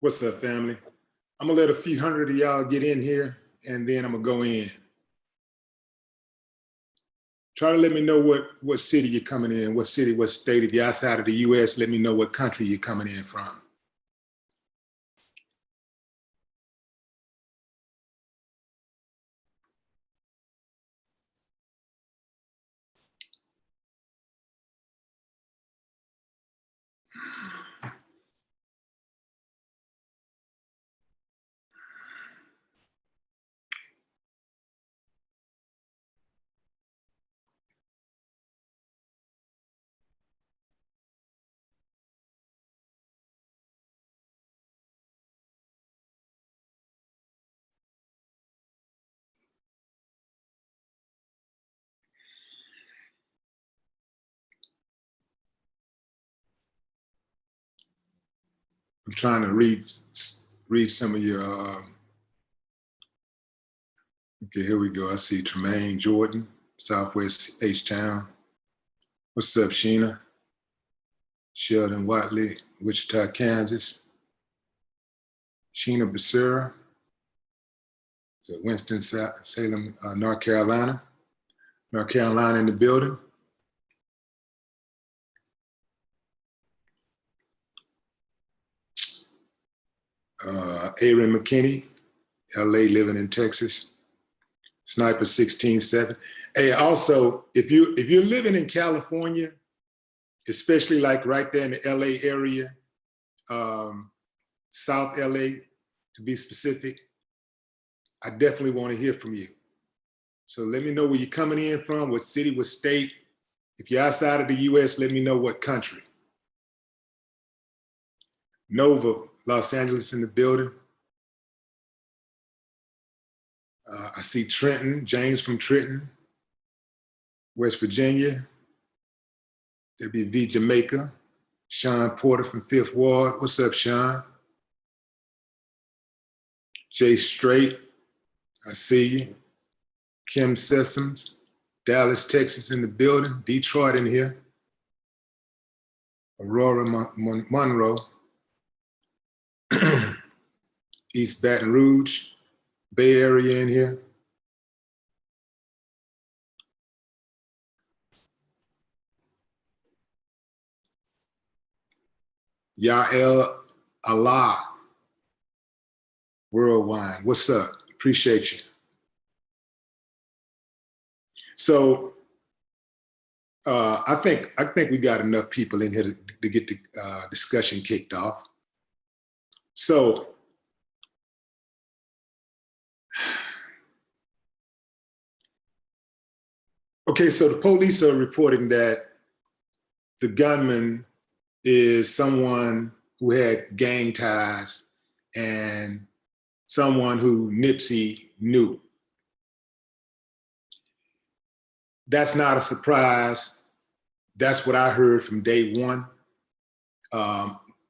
What's up, family? I'm gonna let a few hundred of y'all get in here and then I'm gonna go in. Try to let me know what city you're coming in, what city, what state. If you're outside of the US, let me know what country you're coming in from. I'm trying to read some of your, okay, here we go. I see Tremaine Jordan, Southwest H-Town. What's up, Sheena? Sheldon Watley, Wichita, Kansas. Sheena Becerra, so Winston-Salem, North Carolina. North Carolina in the building. Aaron McKinney, LA, living in Texas. Sniper 16-7. Hey, also, if you're living in California, especially like right there in the LA area, South LA to be specific, I definitely want to hear from you. So let me know where you're coming in from, what city, what state. If you're outside of the US, let me know what country. Nova, Los Angeles in the building. I see Trenton, James from Trenton, West Virginia. WV Jamaica. Sean Porter from Fifth Ward. What's up, Sean? Jay Straight, I see you. Kim Sessoms, Dallas, Texas in the building. Detroit in here. Aurora Monroe. East Baton Rouge, Bay Area in here. Yael Allah, Worldwide. What's up? Appreciate you. So I think we got enough people in here to get the discussion kicked off. So okay, so the police are reporting that the gunman is someone who had gang ties and someone who Nipsey knew. That's not a surprise. That's what I heard from day one,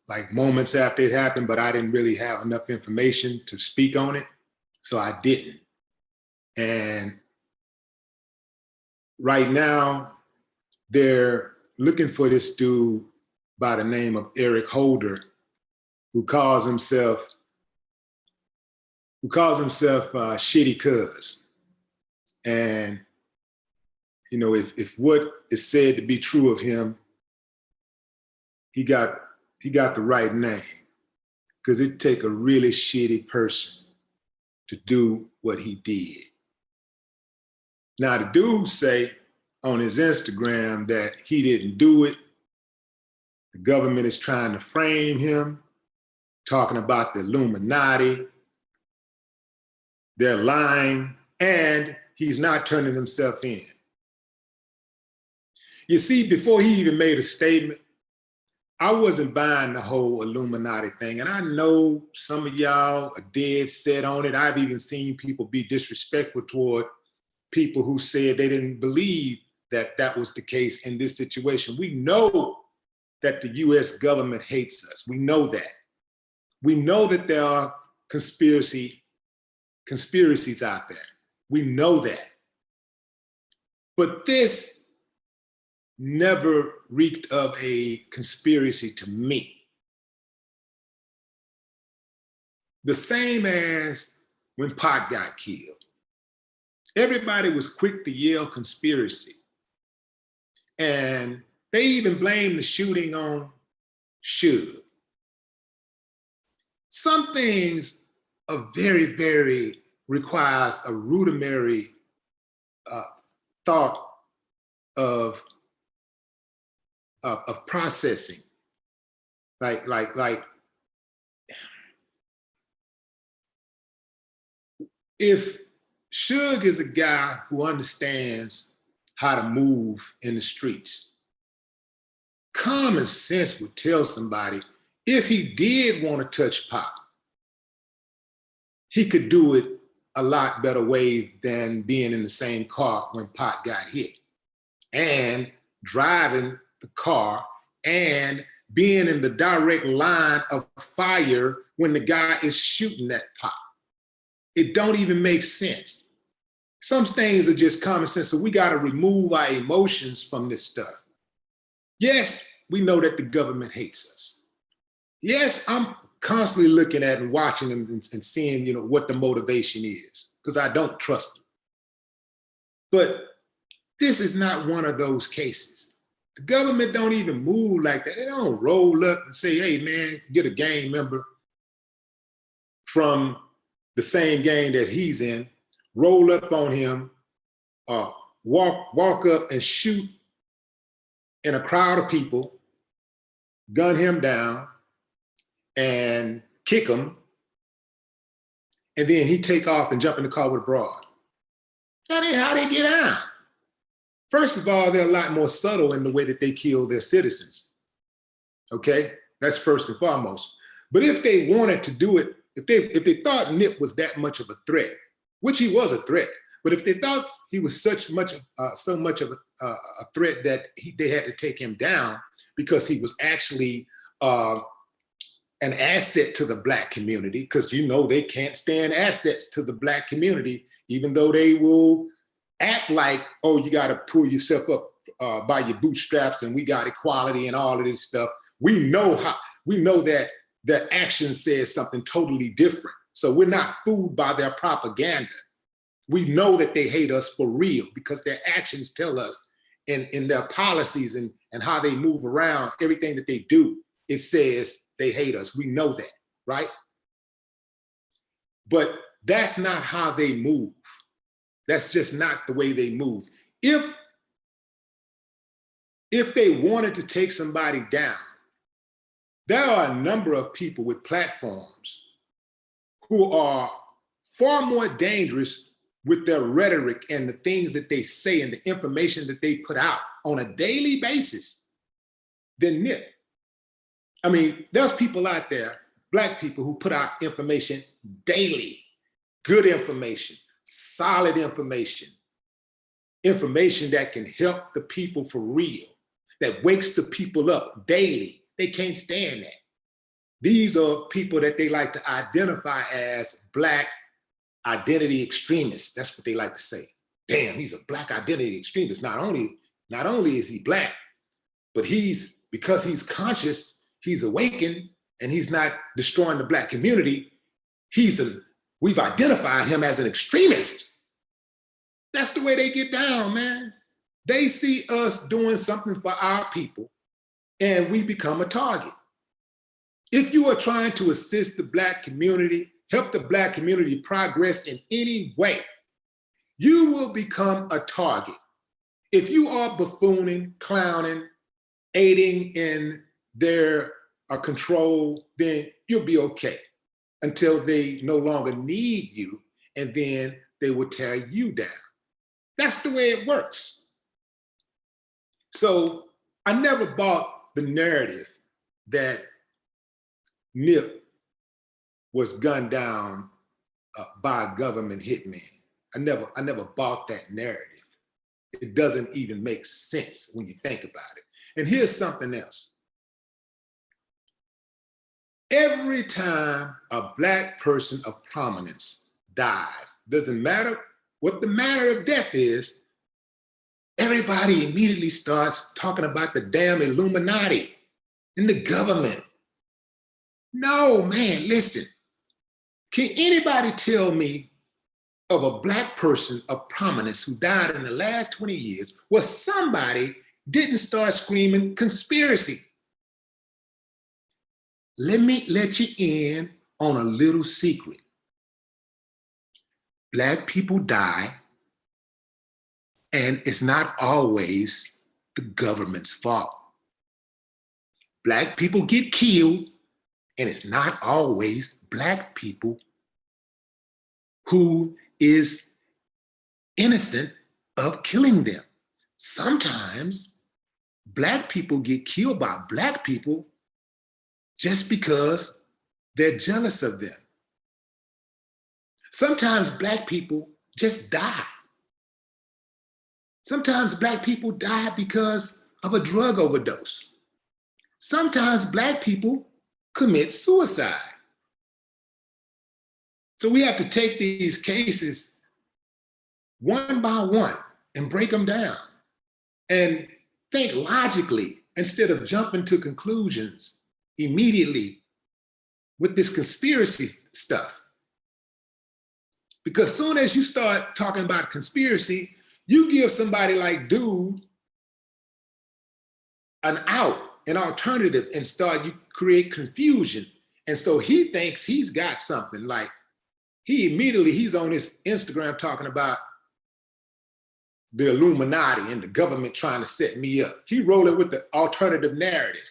like moments after it happened, but I didn't really have enough information to speak on it, so I didn't. And right now, they're looking for this dude by the name of Eric Holder, who calls himself Shitty Cuz. And you know, if what is said to be true of him, he got the right name, because it'd take a really shitty person to do what he did. Now the dude say on his Instagram that he didn't do it. The government is trying to frame him, talking about the Illuminati. They're lying, and he's not turning himself in. You see, before he even made a statement, I wasn't buying the whole Illuminati thing. And I know some of y'all are dead set on it. I've even seen people be disrespectful toward people who said they didn't believe that that was the case in this situation. We know that the US government hates us. We know that. We know that there are conspiracies out there. We know that. But this never reeked of a conspiracy to me. the same as when Pac got killed. Everybody was quick to yell conspiracy. And they even blamed the shooting on Suge. Some things are very, very requires a rudimentary thought of processing. Like if Suge is a guy who understands how to move in the streets, common sense would tell somebody if he did want to touch Pac, he could do it a lot better way than being in the same car when Pac got hit, and driving the car and being in the direct line of fire when the guy is shooting at Pac. It don't even make sense. Some things are just common sense, so we got to remove our emotions from this stuff. Yes, we know that the government hates us. Yes, I'm constantly looking at and watching them and seeing, what the motivation is, because I don't trust them. But this is not one of those cases. The government don't even move like that. They don't roll up and say, hey, man, get a gang member from the same gang that he's in, roll up on him, walk up and shoot in a crowd of people, gun him down, and kick him, and then he take off and jump in the car with a broad. That ain't how they get out. First of all, they're a lot more subtle in the way that they kill their citizens. Okay, that's first and foremost. But if they wanted to do it, if they thought Nip was that much of a threat, which he was a threat, but if they thought he was so much of a threat that they had to take him down because he was actually an asset to the Black community, because they can't stand assets to the Black community, even though they will act like, oh, you got to pull yourself up by your bootstraps and we got equality and all of this stuff. We know that their action says something totally different. So we're not fooled by their propaganda. We know that they hate us for real because their actions tell us in their policies and how they move around, everything that they do, it says they hate us. We know that, right? But that's not how they move. That's just not the way they move. If they wanted to take somebody down, there are a number of people with platforms who are far more dangerous with their rhetoric and the things that they say and the information that they put out on a daily basis than Nip. I mean, there's people out there, Black people, who put out information daily, good information, solid information that can help the people for real, that wakes the people up daily. They can't stand that. These are people that they like to identify as Black identity extremists. That's what they like to say. Damn, he's a Black identity extremist. Not only is he Black, but because he's conscious, he's awakened, and he's not destroying the Black community. We've identified him as an extremist. That's the way they get down, man. They see us doing something for our people, and we become a target. If you are trying to assist the Black community, help the Black community progress in any way, you will become a target. If you are buffooning, clowning, aiding in their control, then you'll be okay until they no longer need you, and then they will tear you down. That's the way it works. So I never bought the narrative that Nip was gunned down by a government hitman. I never bought that narrative. It doesn't even make sense when you think about it. And here's something else. Every time a Black person of prominence dies, doesn't matter what the manner of death is, everybody immediately starts talking about the damn Illuminati and the government. No, man, listen. Can anybody tell me of a Black person of prominence who died in the last 20 years where somebody didn't start screaming conspiracy? Let me let you in on a little secret. Black people die, and it's not always the government's fault. Black people get killed, and it's not always Black people who is innocent of killing them. Sometimes Black people get killed by Black people just because they're jealous of them. Sometimes Black people just die. Sometimes Black people die because of a drug overdose. Sometimes Black people commit suicide. So we have to take these cases one by one and break them down and think logically instead of jumping to conclusions immediately with this conspiracy stuff. Because soon as you start talking about conspiracy, you give somebody like Dude an out, an alternative, and you create confusion. And so he thinks he's got something. Like he's on his Instagram talking about the Illuminati and the government trying to set me up. He rolling with the alternative narrative.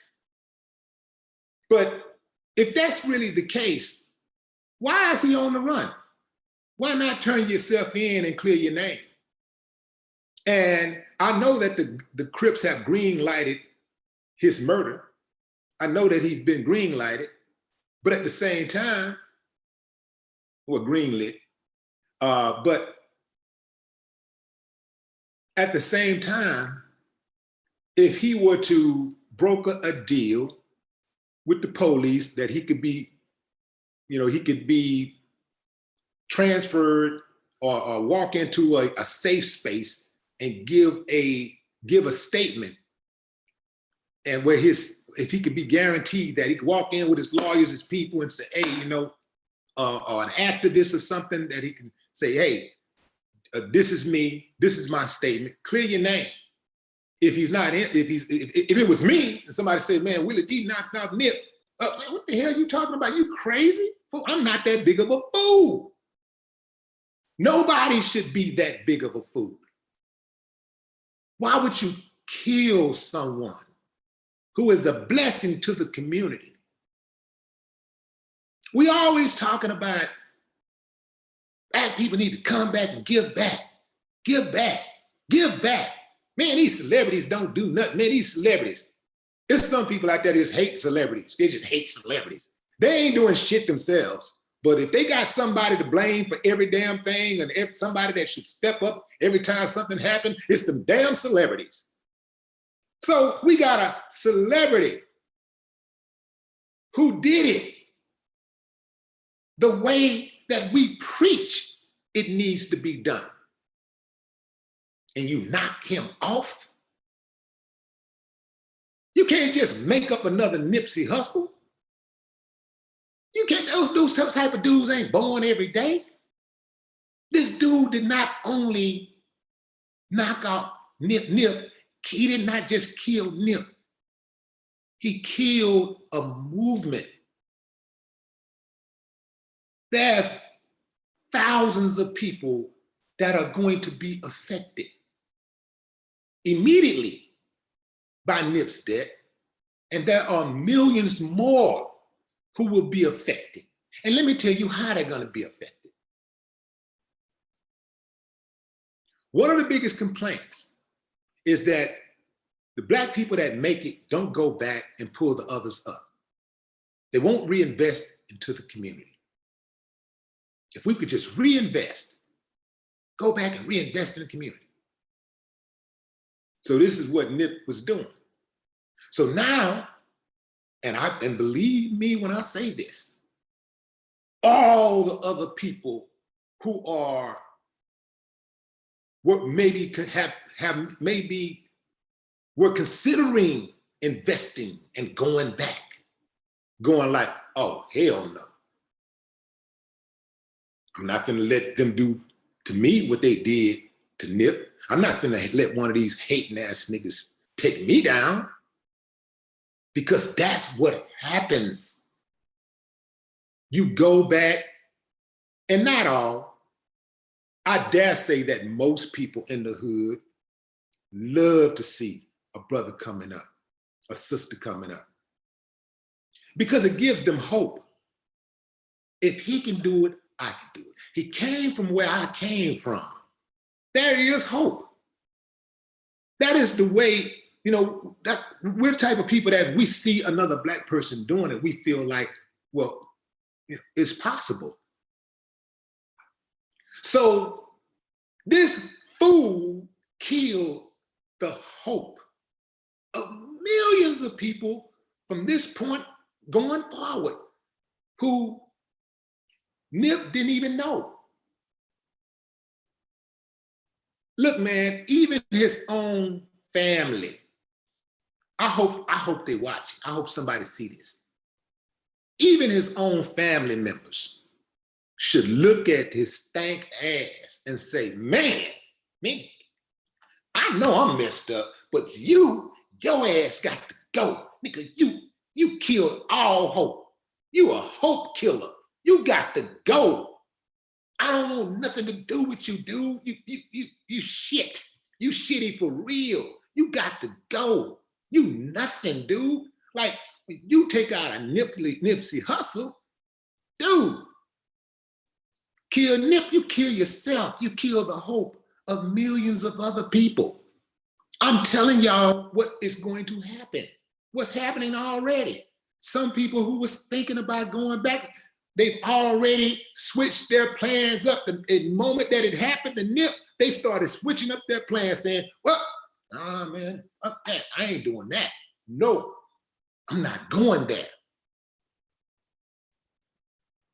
But if that's really the case, why is he on the run? Why not turn yourself in and clear your name? And I know that the Crips have green lighted his murder. I know that he's been green lighted, but at the same time, or greenlit, but at the same time, if he were to broker a deal with the police that he could be, he could be transferred or walk into a safe space and give a statement, and where if he could be guaranteed that he could walk in with his lawyers, his people, and say, hey, or an activist or something, that he can say, hey, this is me, this is my statement, clear your name. If it was me and somebody said, man, Willie D knocked out Nip, what the hell are you talking about? You crazy? I'm not that big of a fool. Nobody should be that big of a fool. Why would you kill someone who is a blessing to the community? We always talking about Black people need to come back and give back, give back, give back. Man, these celebrities don't do nothing. Man, these celebrities. There's some people out there that just hate celebrities. They just hate celebrities. They ain't doing shit themselves. But if they got somebody to blame for every damn thing and somebody that should step up every time something happens, it's them damn celebrities. So we got a celebrity who did it the way that we preach it needs to be done. And you knock him off? You can't just make up another Nipsey Hussle. You can't, those type of dudes ain't born every day. This dude did not only knock out Nip, he did not just kill Nip. He killed a movement. There's thousands of people that are going to be affected immediately by Nip's death, and there are millions more who will be affected. And let me tell you how they're going to be affected. One of the biggest complaints is that the Black people that make it don't go back and pull the others up. They won't reinvest into the community. If we could just reinvest, go back and reinvest in the community. So this is what Nip was doing. So now, and believe me when I say this, all the other people who are what maybe could have maybe were considering investing and going back, going like, oh, hell no. I'm not gonna let them do to me what they did to Nip. I'm not gonna let one of these hating ass niggas take me down, because that's what happens. You go back, and not all, I dare say that most people in the hood love to see a brother coming up, a sister coming up, because it gives them hope. If he can do it, I can do it. He came from where I came from. There is hope. That is the way, you know, that we're the type of people that we see another Black person doing it, we feel like, well, it's possible. So this fool killed the hope of millions of people from this point going forward who Nip didn't even know. Look, man, even his own family, I hope they watch. I hope somebody see this. Even his own family members should look at his stank ass and say, man, I know I'm messed up, but your ass got to go. Nigga, you killed all hope. You a hope killer. You got to go. I don't want nothing to do with you, dude. You shit. You shitty for real. You got to go. You nothing, dude. Like, you take out a Nipsey Hussle, dude. Kill Nip, you kill yourself. You kill the hope of millions of other people. I'm telling y'all what is going to happen. What's happening already. Some people who was thinking about going back, they've already switched their plans up. The moment that it happened to Nip, they started switching up their plans, saying, well, nah, man, fuck that. I ain't doing that. No, I'm not going there.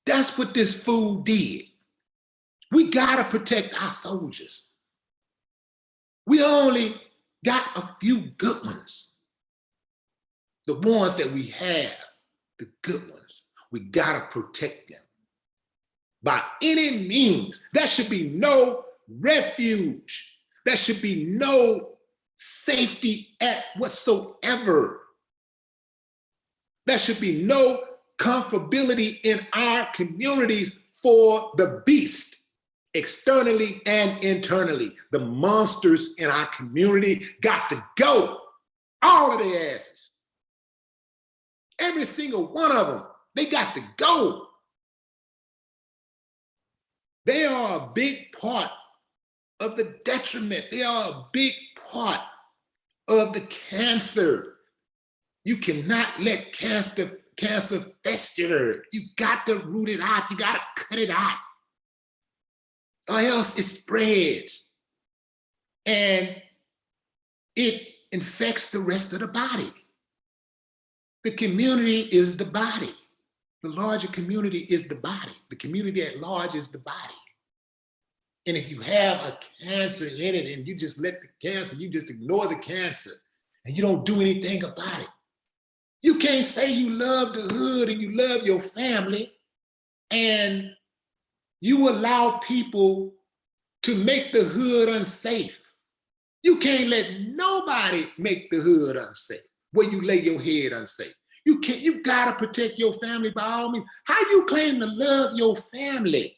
That's what this fool did. We gotta protect our soldiers. We only got a few good ones. The ones that we have, the good ones, we gotta protect them by any means. There should be no refuge. There should be no safety at whatsoever. There should be no comfortability in our communities for the beast, externally and internally. The monsters in our community got to go. All of their asses. Every single one of them, they got to go. They are a big part of the detriment. They are a big part of the cancer. You cannot let cancer fester. You got to root it out. You got to cut it out, or else it spreads and it infects the rest of the body. The community is the body. The larger community is the body. The community at large is the body. And if you have a cancer in it and you just let the cancer, you just ignore the cancer and you don't do anything about it, you can't say you love the hood and you love your family and you allow people to make the hood unsafe. You can't let nobody make the hood unsafe, where you lay your head unsafe. You gotta protect your family by all means. How you claim to love your family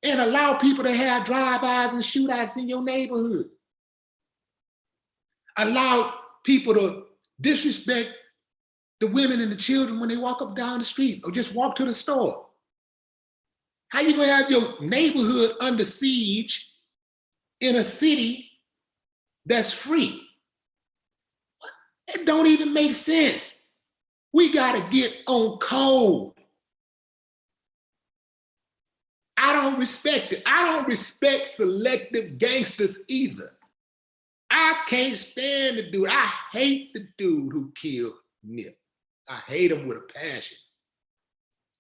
and allow people to have drive-bys and shootouts in your neighborhood? Allow people to disrespect the women and the children when they walk up down the street or just walk to the store? How you gonna have your neighborhood under siege in a city that's free? It don't even make sense. We gotta get on code. I don't respect it. I don't respect selective gangsters either. I can't stand the dude. I hate the dude who killed Nip. I hate him with a passion.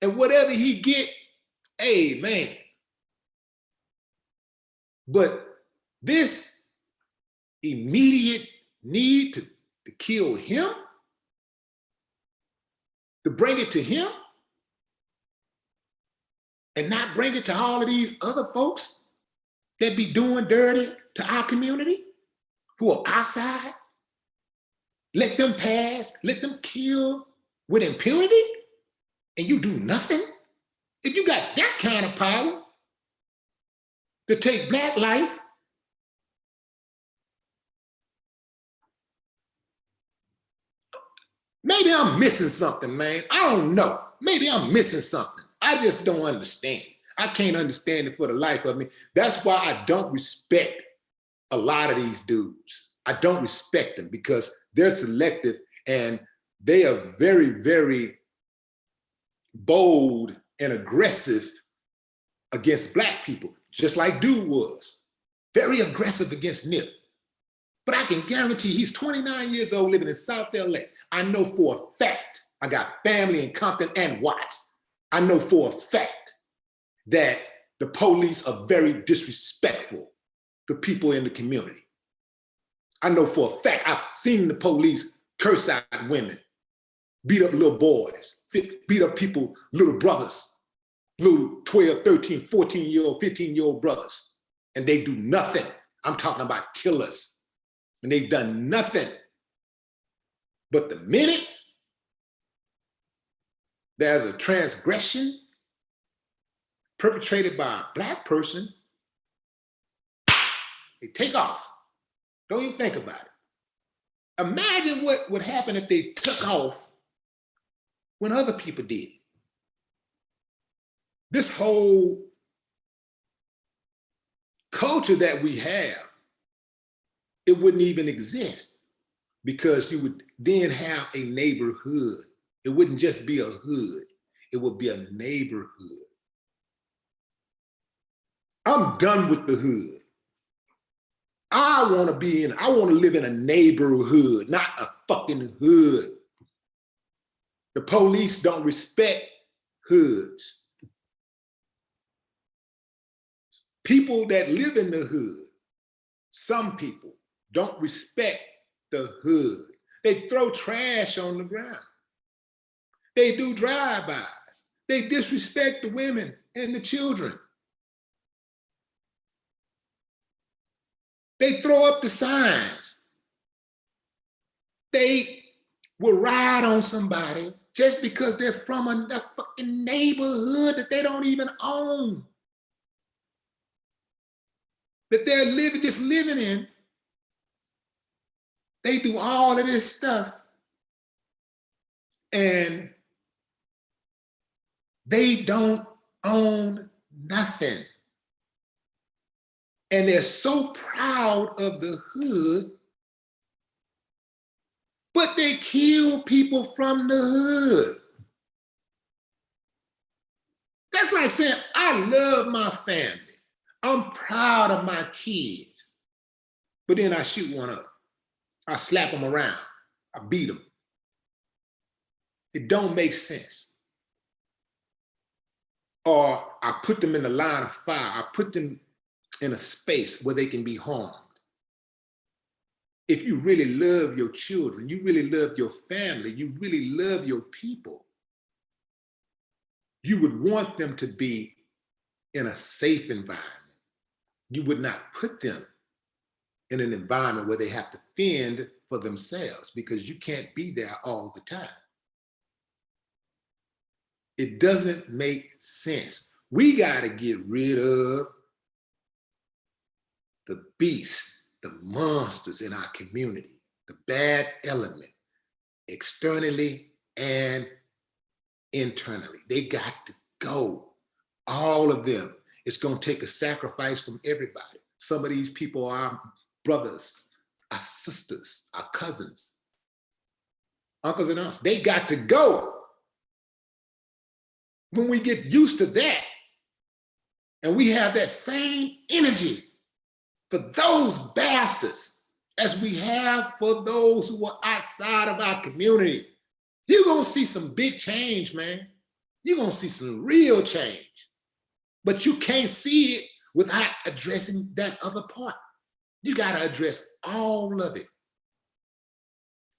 And whatever he get, hey, man. But this immediate need to kill him, to bring it to him, and not bring it to all of these other folks that be doing dirty to our community, who are outside? Let them pass, let them kill with impunity, and you do nothing? If you got that kind of power to take Black life, maybe I'm missing something, man. I don't know. Maybe I'm missing something. I just don't understand. I can't understand it for the life of me. That's why I don't respect a lot of these dudes. I don't respect them because they're selective and they are very, very bold and aggressive against Black people, just like Dude was. Very aggressive against Nip. But I can guarantee he's 29 years old living in South LA. I know for a fact, I got family in Compton and Watts. I know for a fact that the police are very disrespectful to people in the community. I know for a fact, I've seen the police curse out women, beat up little boys, beat up people, little brothers, little 12, 13, 14-year-old, 15-year-old brothers, and they do nothing. I'm talking about killers, and they've done nothing. But the minute there's a transgression perpetrated by a Black person, they take off. Don't even think about it. Imagine what would happen if they took off when other people did. This whole culture that we have, it wouldn't even exist because you would then have a neighborhood. It wouldn't just be a hood, it would be a neighborhood. I'm done with the hood. I want to live in a neighborhood, not a fucking hood. The police don't respect hoods. People that live in the hood, some people don't respect the hood. They throw trash on the ground. They do drive-bys. They disrespect the women and the children. They throw up the signs. They will ride on somebody just because they're from a fucking neighborhood that they don't even own, that they're just living in. They do all of this stuff and they don't own nothing. And they're so proud of the hood, but they kill people from the hood. That's like saying, I love my family. I'm proud of my kids. But then I shoot one up. I slap them around. I beat them. It don't make sense. Or I put them in the line of fire. I put them in a space where they can be harmed. If you really love your children, you really love your family, you really love your people, you would want them to be in a safe environment. You would not put them in an environment where they have to fend for themselves because you can't be there all the time. It doesn't make sense. We got to get rid of the beasts, the monsters in our community, the bad element, externally and internally. They got to go, all of them. It's going to take a sacrifice from everybody. Some of these people are our brothers, our sisters, our cousins, uncles and aunts. They got to go. When we get used to that and we have that same energy for those bastards as we have for those who are outside of our community, you're gonna see some big change, man. You're gonna see some real change. But you can't see it without addressing that other part. You gotta address all of it.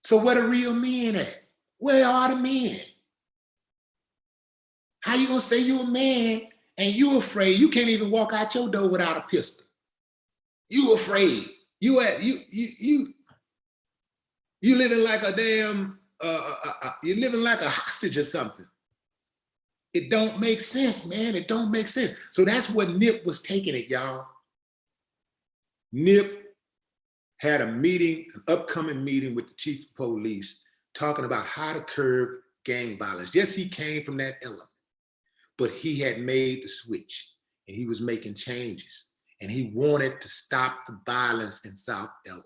So where the real men at? Where are the men? How you gonna say you a man and you afraid you can't even walk out your door without a pistol. You afraid. You living like a damn, you're living like a hostage or something. It don't make sense, man. It don't make sense. So that's what Nip was taking it, y'all. Nip had a meeting, an upcoming meeting with the chief of police, talking about how to curb gang violence. Yes, he came from that element, but he had made the switch and he was making changes and he wanted to stop the violence in South LA.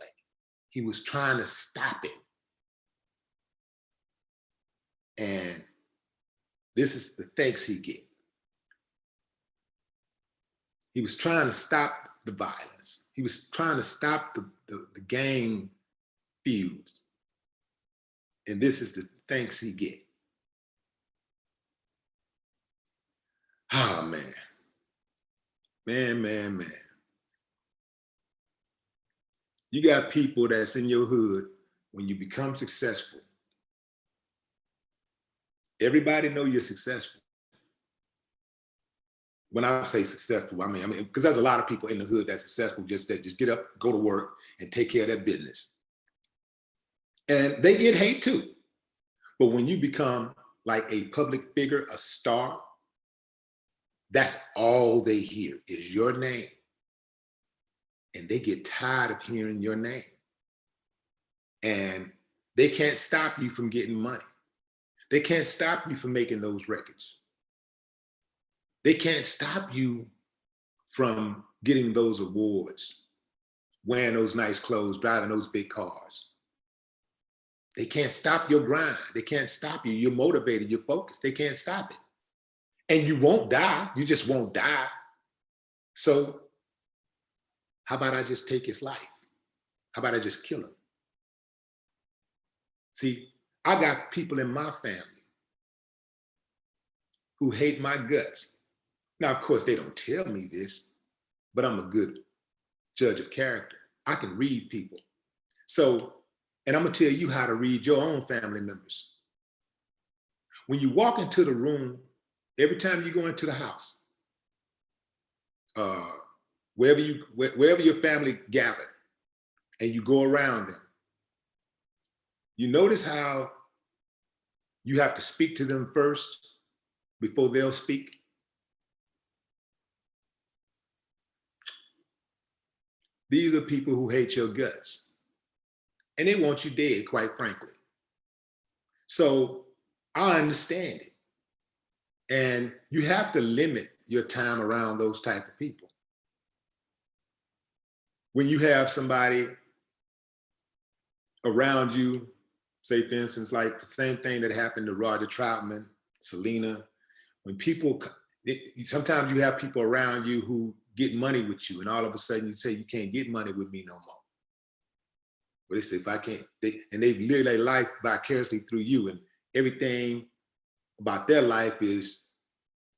He was trying to stop it. And this is the thanks he get. He was trying to stop the violence. He was trying to stop the gang feuds. And this is the thanks he get. Oh, man. Man. You got people that's in your hood when you become successful. Everybody know you're successful. When I say successful, I mean, because there's a lot of people in the hood that's successful, just get up, go to work, and take care of their business. And they get hate too. But when you become like a public figure, a star, that's all they hear is your name. And they get tired of hearing your name. And they can't stop you from getting money. They can't stop you from making those records. They can't stop you from getting those awards, wearing those nice clothes, driving those big cars. They can't stop your grind. They can't stop you. You're motivated, you're focused. They can't stop it. And you won't die. You just won't die. So how about I just take his life? How about I just kill him? See, I got people in my family who hate my guts. Now, of course, they don't tell me this, but I'm a good judge of character. I can read people. So, and I'm gonna tell you how to read your own family members. When you walk into the room, every time you go into the house, wherever your family gathered, and you go around them, you notice how you have to speak to them first before they'll speak? These are people who hate your guts. And they want you dead, quite frankly. So I understand it. And you have to limit your time around those type of people. When you have somebody around you, say for instance, like the same thing that happened to Roger Troutman, Selena, when people, sometimes you have people around you who get money with you and all of a sudden you say, you can't get money with me no more. But they say, if I can't, and they live their life vicariously through you, and everything about their life is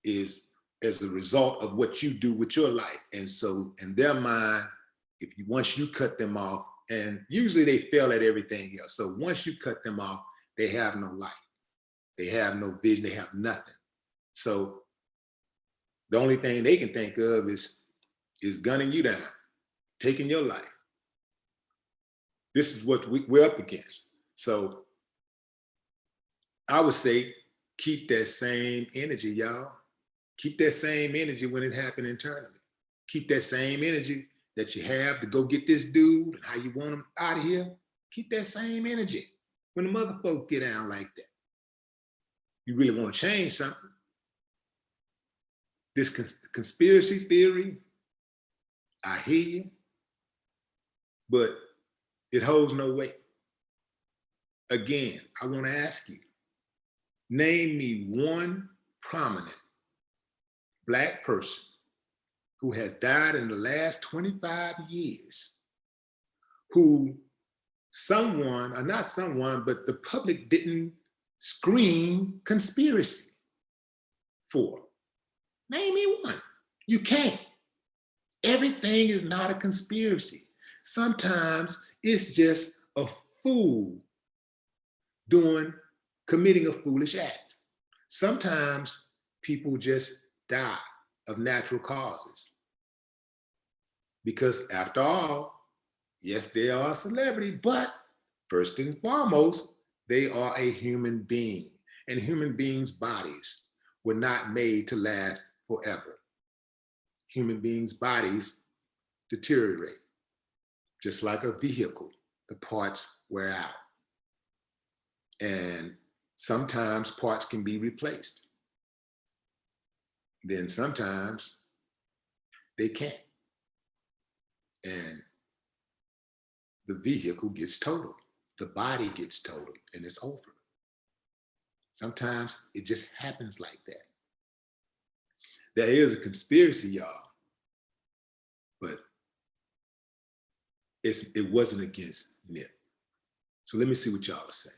as a result of what you do with your life. And so in their mind, once you cut them off, and usually they fail at everything else. So once you cut them off, they have no life. They have no vision, they have nothing. So the only thing they can think of is gunning you down, taking your life. This is what we're up against. So I would say, keep that same energy, y'all. Keep that same energy when it happened internally. Keep that same energy that you have to go get this dude and how you want him out of here. Keep that same energy when the mother folk get down like that. You really want to change something. This conspiracy theory, I hear you, but it holds no weight. Again, I want to ask you, name me one prominent Black person who has died in the last 25 years, who someone, or not someone, but the public didn't scream conspiracy for. Name me one. You can't. Everything is not a conspiracy. Sometimes it's just a fool committing a foolish act. Sometimes people just die of natural causes. Because after all, yes, they are a celebrity, but first and foremost, they are a human being. And human beings' bodies were not made to last forever. Human beings' bodies deteriorate, just like a vehicle. The parts wear out. And sometimes parts can be replaced. Then sometimes they can't. And the vehicle gets totaled. The body gets totaled and it's over. Sometimes it just happens like that. There is a conspiracy, y'all, but it wasn't against NIP. So let me see what y'all are saying.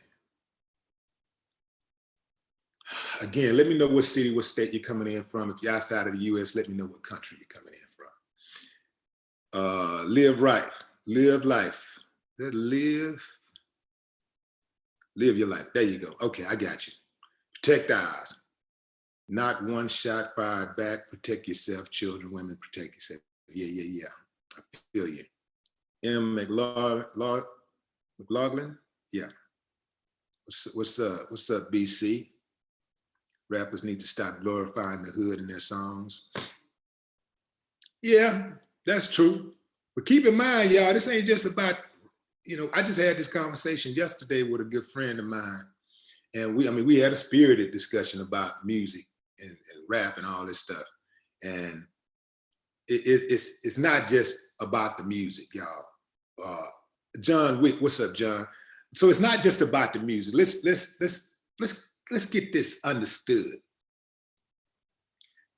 Again, let me know what city, what state you're coming in from. If you're outside of the US, let me know what country you're coming in from. Live right, live life. Live your life. There you go. Okay, I got you. Protect eyes. Not one shot fired back. Protect yourself, children, women, protect yourself. Yeah. I feel you. M. McLaughlin? Yeah. What's up? What's up, BC? Rappers need to stop glorifying the hood in their songs. Yeah, that's true. But keep in mind, y'all, this ain't just about, I just had this conversation yesterday with a good friend of mine. And we had a spirited discussion about music and rap and all this stuff. And it's not just about the music, y'all. John Wick, what's up, John? So it's not just about the music. Let's get this understood.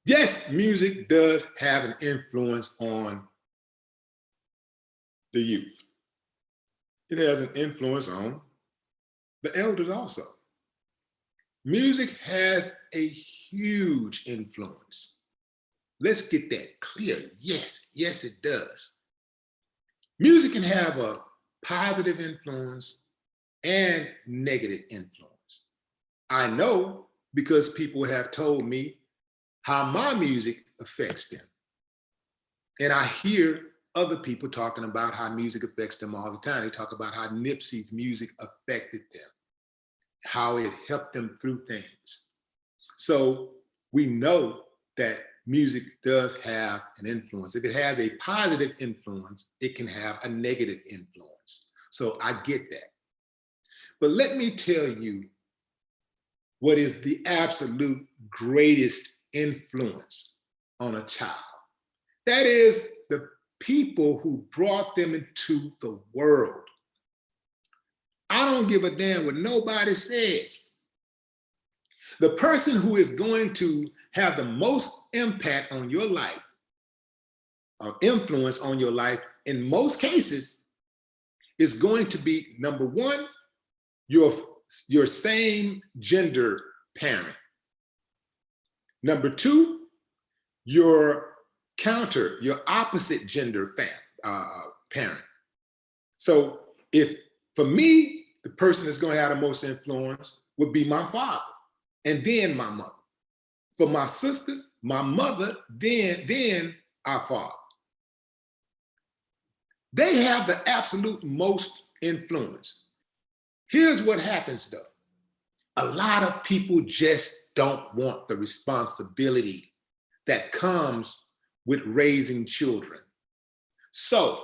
Yes, music does have an influence on the youth. It has an influence on the elders also. Music has a huge influence. Let's get that clear. Yes, it does. Music can have a positive influence and negative influence. I know because people have told me how my music affects them. And I hear other people talking about how music affects them all the time. They talk about how Nipsey's music affected them, how it helped them through things. So we know that music does have an influence. If it has a positive influence, it can have a negative influence. So I get that. But let me tell you what is the absolute greatest influence on a child. That is the people who brought them into the world. I don't give a damn what nobody says. The person who is going to have the most impact on your life, or influence on your life, in most cases, is going to be, number one, your same gender parent. Number two, your opposite gender parent. So for me, the person that's going to have the most influence would be my father, and then my mother. For my sisters, my mother, then our father. They have the absolute most influence. Here's what happens though. A lot of people just don't want the responsibility that comes with raising children. So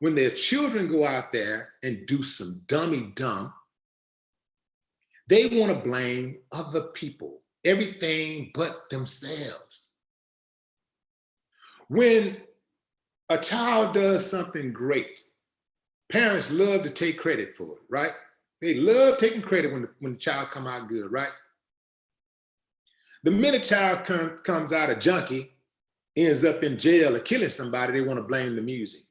when their children go out there and do some dummy dumb, they want to blame other people, everything but themselves. When a child does something great, parents love to take credit for it, right? They love taking credit when the child come out good, right? The minute child comes out a junkie, ends up in jail or killing somebody, they want to blame the music.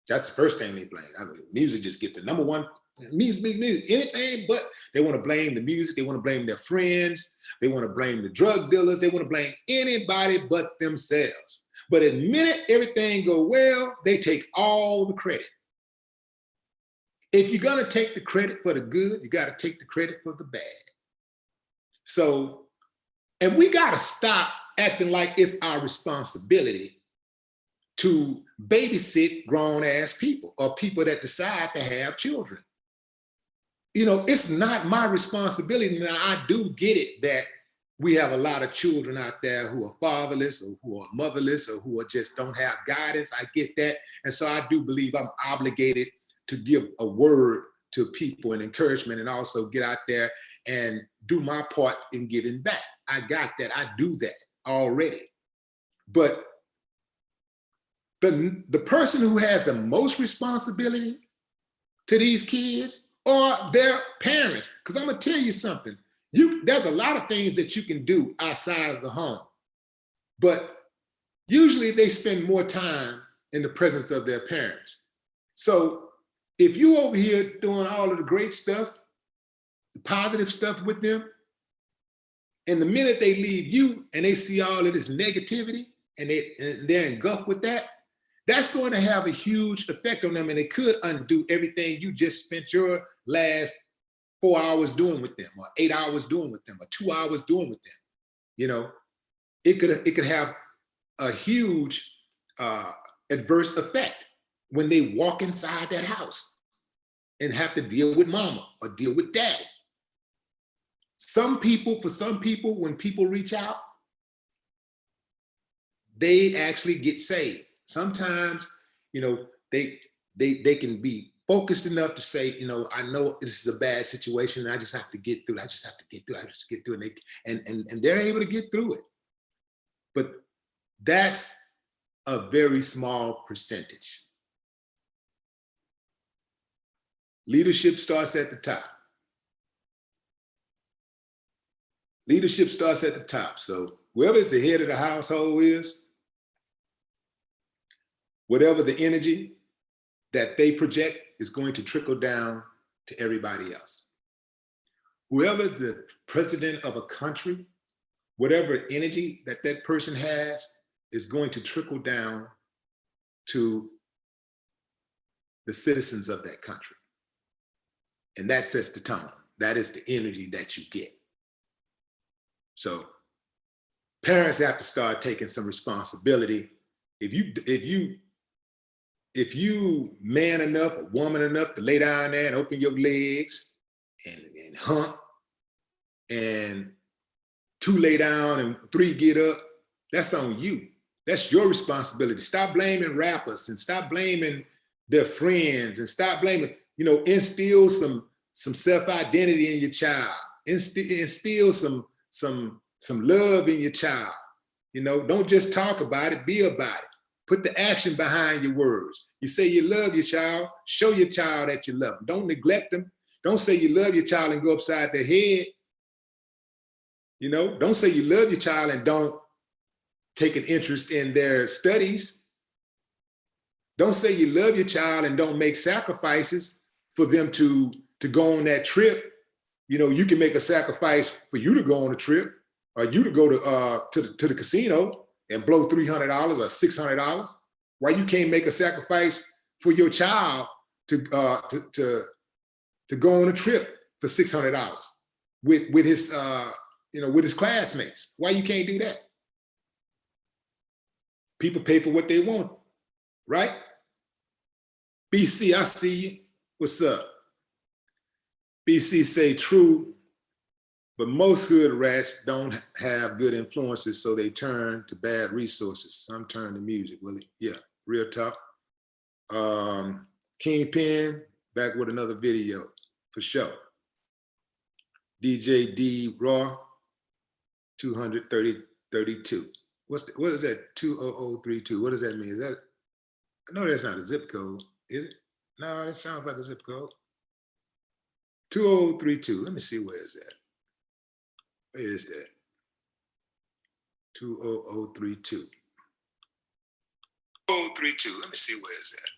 That's the first thing they blame. Music just gets the number one, music, anything but they want to blame the music. They want to blame their friends. They want to blame the drug dealers. They want to blame anybody but themselves. But the minute everything go well, they take all the credit. If you're gonna take the credit for the good, you gotta take the credit for the bad. So, and we gotta stop acting like it's our responsibility to babysit grown-ass people or people that decide to have children. You know, it's not my responsibility. Now, I do get it that we have a lot of children out there who are fatherless or who are motherless or who are just don't have guidance. I get that. And so I do believe I'm obligated to give a word to people and encouragement, and also get out there and do my part in giving back. I got that. I do that already. But the person who has the most responsibility to these kids are their parents. Because I'm gonna tell you something. There's a lot of things that you can do outside of the home, but usually they spend more time in the presence of their parents. So if you over here doing all of the great stuff, the positive stuff with them, and the minute they leave you and they see all of this negativity and they're engulfed with that, that's going to have a huge effect on them, and it could undo everything you just spent your last 4 hours doing with them, or 8 hours doing with them, or 2 hours doing with them. You know, it could have a huge adverse effect when they walk inside that house and have to deal with mama or deal with daddy. For some people, when people reach out, they actually get saved. Sometimes, you know, they can be focused enough to say, you know, I know this is a bad situation and I just have to get through it. I just have to get through it. I just get through it. And they're able to get through it. But that's a very small percentage. Leadership starts at the top. Leadership starts at the top. So whoever's the head of the household is, whatever the energy that they project is going to trickle down to everybody else. Whoever the president of a country, whatever energy that that person has is going to trickle down to the citizens of that country. And that sets the tone. That is the energy that you get. So parents have to start taking some responsibility. If you man enough or woman enough to lay down there and open your legs and hump, and 2 lay down and 3 get up, that's on you. That's your responsibility. Stop blaming rappers and stop blaming their friends and stop blaming, you know, instill some self-identity in your child. Instill some love in your child. You know, don't just talk about it, be about it. Put the action behind your words. You say you love your child, show your child that you love them. Don't neglect them. Don't say you love your child and go upside their head. You know, don't say you love your child and don't take an interest in their studies. Don't say you love your child and don't make sacrifices for them to go on that trip. You know, you can make a sacrifice for you to go on a trip, or you to go to the casino and blow $300 or $600. Why you can't make a sacrifice for your child to go on a trip for $600 with his with his classmates? Why you can't do that? People pay for what they want, right? BC, I see you. What's up? BC say true, but most hood rats don't have good influences, so they turn to bad resources. Some turn to music, Willie. Yeah, real talk. Kingpin, back with another video, for sure. DJ D Raw, 232. What is that? 20032. What does that mean? Is that? I know that's not a zip code, is it? No, that sounds like a zip code. 2032. Let me see, where is that? Where is that? 20032. 2032. Let me see, where is that?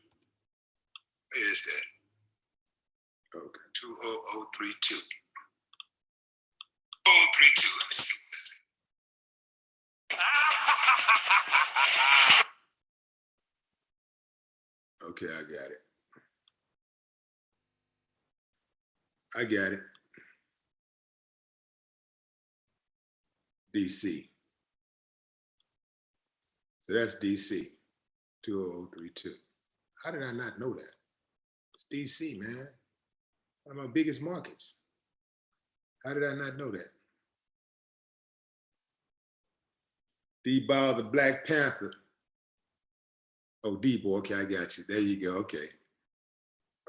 Where is that? Okay, 20032. 2032. Let me see, where is it? Okay, I got it. I got it. DC. So that's DC, 20032. How did I not know that? It's DC, man. One of my biggest markets. How did I not know that? D-Ball, the Black Panther. Oh, D-Boy, okay, I got you. There you go, okay.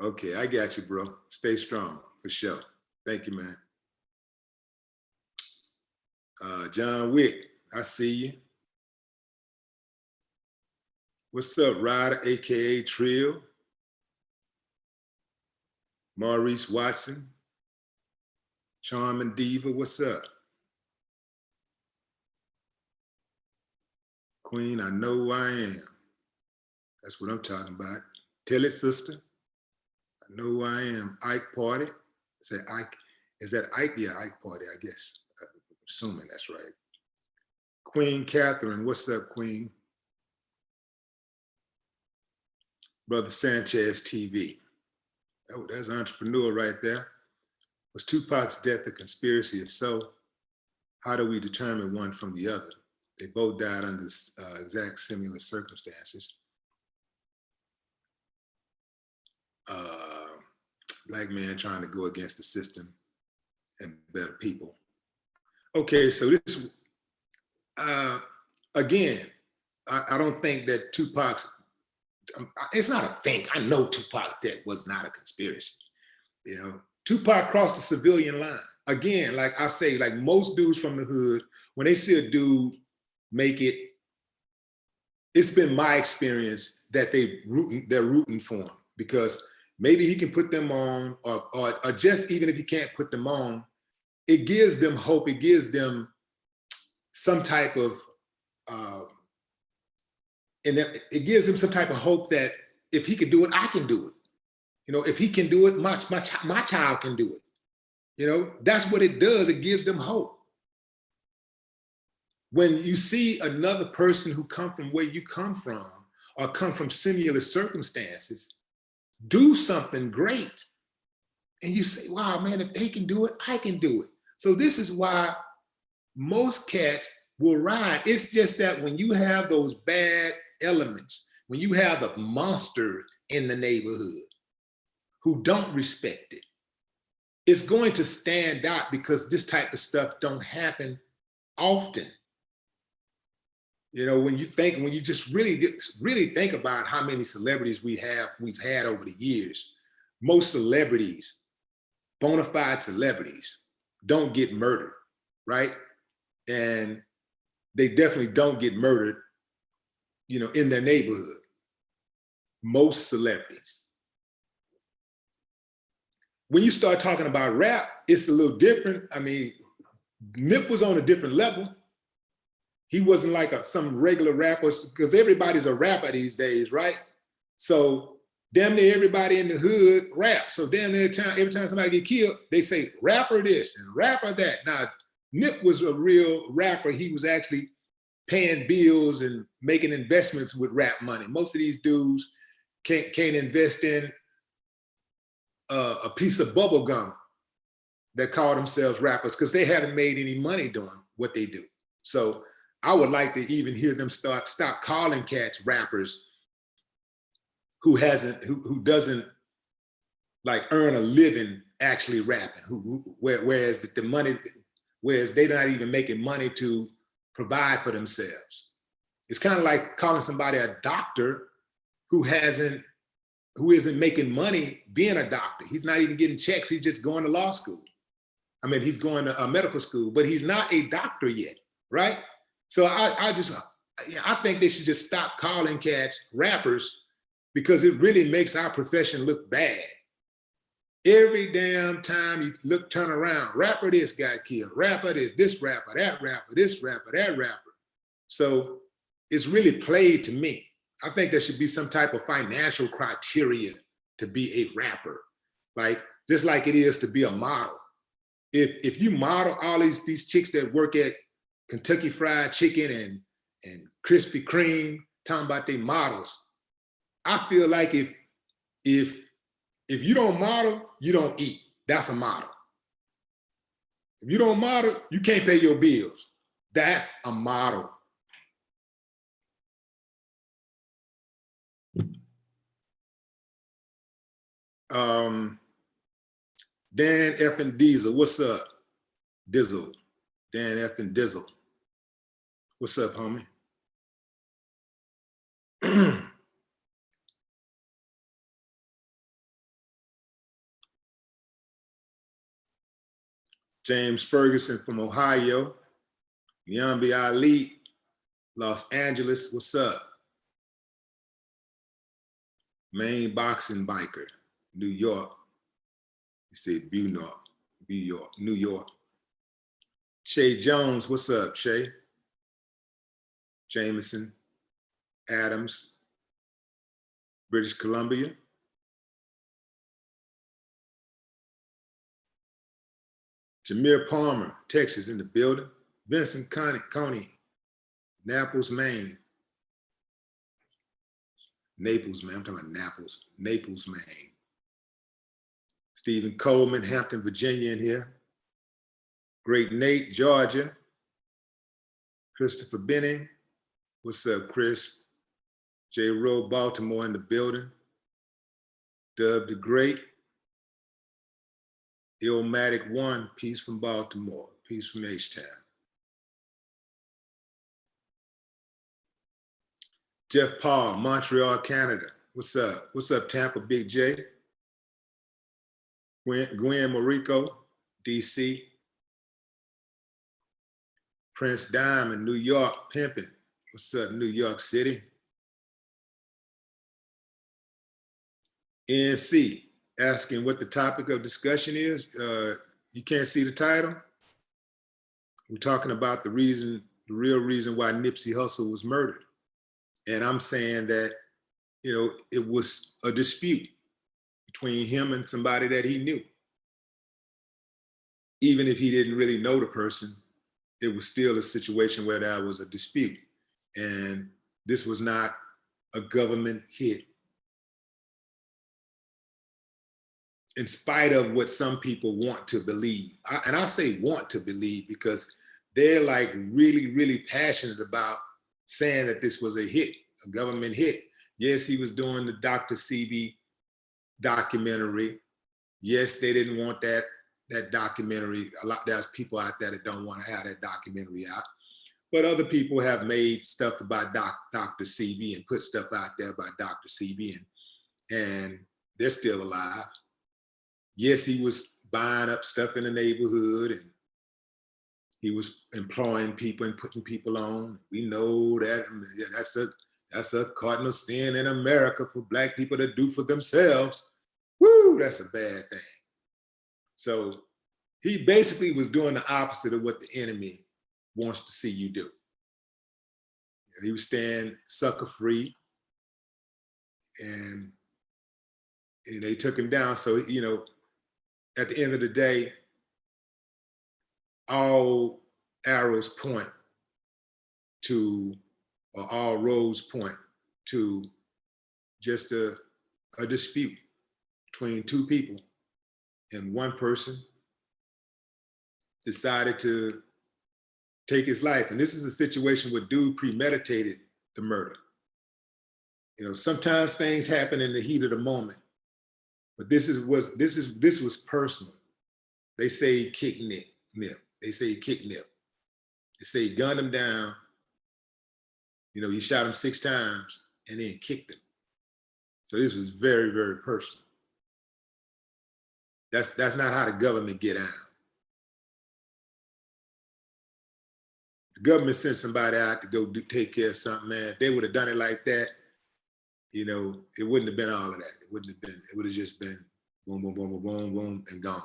Okay, I got you, bro. Stay strong, for sure. Thank you, man. John Wick, I see you. What's up, Ryder, AKA Trill? Maurice Watson. Charming Diva, what's up? Queen, I know who I am. That's what I'm talking about. Tell it, sister. I know who I am. Ike Party. Say Ike. Is that Ike? Yeah, Ike Party, I guess. I'm assuming that's right. Queen Catherine, what's up, Queen? Brother Sanchez TV. That's an entrepreneur right there. Was Tupac's death a conspiracy? If so, how do we determine one from the other? They both died under exact similar circumstances. Black man trying to go against the system and better people. Okay, so this, again, I don't think that Tupac's, it's not a think, I know Tupac's death was not a conspiracy. You know, Tupac crossed the civilian line. Again, like I say, like most dudes from the hood, when they see a dude make it, it's been my experience that they're rooting for him, because maybe he can put them on, or just even if he can't put them on, it gives them hope. It gives them some type of, and it gives them some type of hope that if he could do it, I can do it. You know, if he can do it, my child can do it. You know, that's what it does. It gives them hope. When you see another person who come from where you come from, or come from similar circumstances, do something great, and you say, wow, man, if they can do it, I can do it. So this is why most cats will ride. It's just that when you have those bad elements, when you have the monster in the neighborhood who don't respect it, it's going to stand out, because this type of stuff don't happen often. You know, when you just really think about how many celebrities we've had over the years, most celebrities, bona fide celebrities, don't get murdered, right? And they definitely don't get murdered, you know, in their neighborhood. Most celebrities. When you start talking about rap, it's a little different. I mean, Nip was on a different level. He wasn't like some regular rapper, because everybody's a rapper these days, right? So damn near everybody in the hood raps. So damn near every time somebody get killed, they say rapper this and rapper that. Now, Nip was a real rapper. He was actually paying bills and making investments with rap money. Most of these dudes can't invest in a piece of bubble gum that call themselves rappers, because they haven't made any money doing what they do. So I would like to even hear them stop calling cats rappers who doesn't like earn a living actually rapping, whereas they're not even making money to provide for themselves. It's kind of like calling somebody a doctor who isn't making money being a doctor. He's not even getting checks. He's just going to law school. I mean, he's going to medical school, but he's not a doctor yet, right? So I think they should just stop calling cats rappers, because it really makes our profession look bad. Every damn time you turn around, rapper this got killed, rapper this rapper, that rapper, this rapper, that rapper. So it's really played to me. I think there should be some type of financial criteria to be a rapper, like just like it is to be a model. If you model all these chicks that work at Kentucky Fried Chicken and Krispy Kreme, talking about they models, I feel like if you don't model, you don't eat. That's a model. If you don't model, you can't pay your bills. That's a model. Dan F. and Diesel, what's up? Dizzle, Dan F. and Dizzle. What's up, homie? James Ferguson from Ohio. Yambi Ali, Los Angeles, what's up? Maine boxing biker, New York. He said New York. Shay Jones, what's up, Shay? Jameson, Adams, British Columbia. Jameer Palmer, Texas, in the building. Vincent Coney, Naples, Maine. Naples, man, I'm talking about Naples, Maine. Stephen Coleman, Hampton, Virginia in here. Great Nate, Georgia. Christopher Benning, what's up, Chris? J. Rowe, Baltimore in the building. Dub the Great. Illmatic One, peace from Baltimore, peace from H-Town. Jeff Paul, Montreal, Canada. What's up? What's up, Tampa, Big J? Gwen Morico, DC. Prince Diamond, New York, pimping. What's up, New York City? NC, asking what the topic of discussion is. You can't see the title. We're talking about the real reason why Nipsey Hussle was murdered. And I'm saying that, you know, it was a dispute between him and somebody that he knew. Even if he didn't really know the person, it was still a situation where there was a dispute. And this was not a government hit. In spite of what some people want to believe. And I say want to believe because they're like really, really passionate about saying that this was a hit, a government hit. Yes, he was doing the Dr. Sebi documentary. Yes, they didn't want that documentary. There's people out there that don't want to have that documentary out. But other people have made stuff about Dr. Sebi and put stuff out there about Dr. Sebi, and they're still alive. Yes, he was buying up stuff in the neighborhood and he was employing people and putting people on. We know that that's a cardinal sin in America for Black people to do for themselves. Woo, that's a bad thing. So he basically was doing the opposite of what the enemy wants to see you do. He was staying sucker free, and they took him down. So, you know, at the end of the day, all arrows point to, or all roads point to just a dispute between two people, and one person decided to take his life. And this is a situation where dude premeditated the murder. You know, sometimes things happen in the heat of the moment, but this was personal. They say he kicked Nip. They say he kicked Nip. They say he gunned him down. You know, he shot him 6 times and then kicked him. So this was very, very personal. That's not how the government get out. The government sent somebody out to go take care of something, man. If they would have done it like that, you know, it wouldn't have been all of that. It would have just been boom, boom, boom, boom, boom, boom, and gone.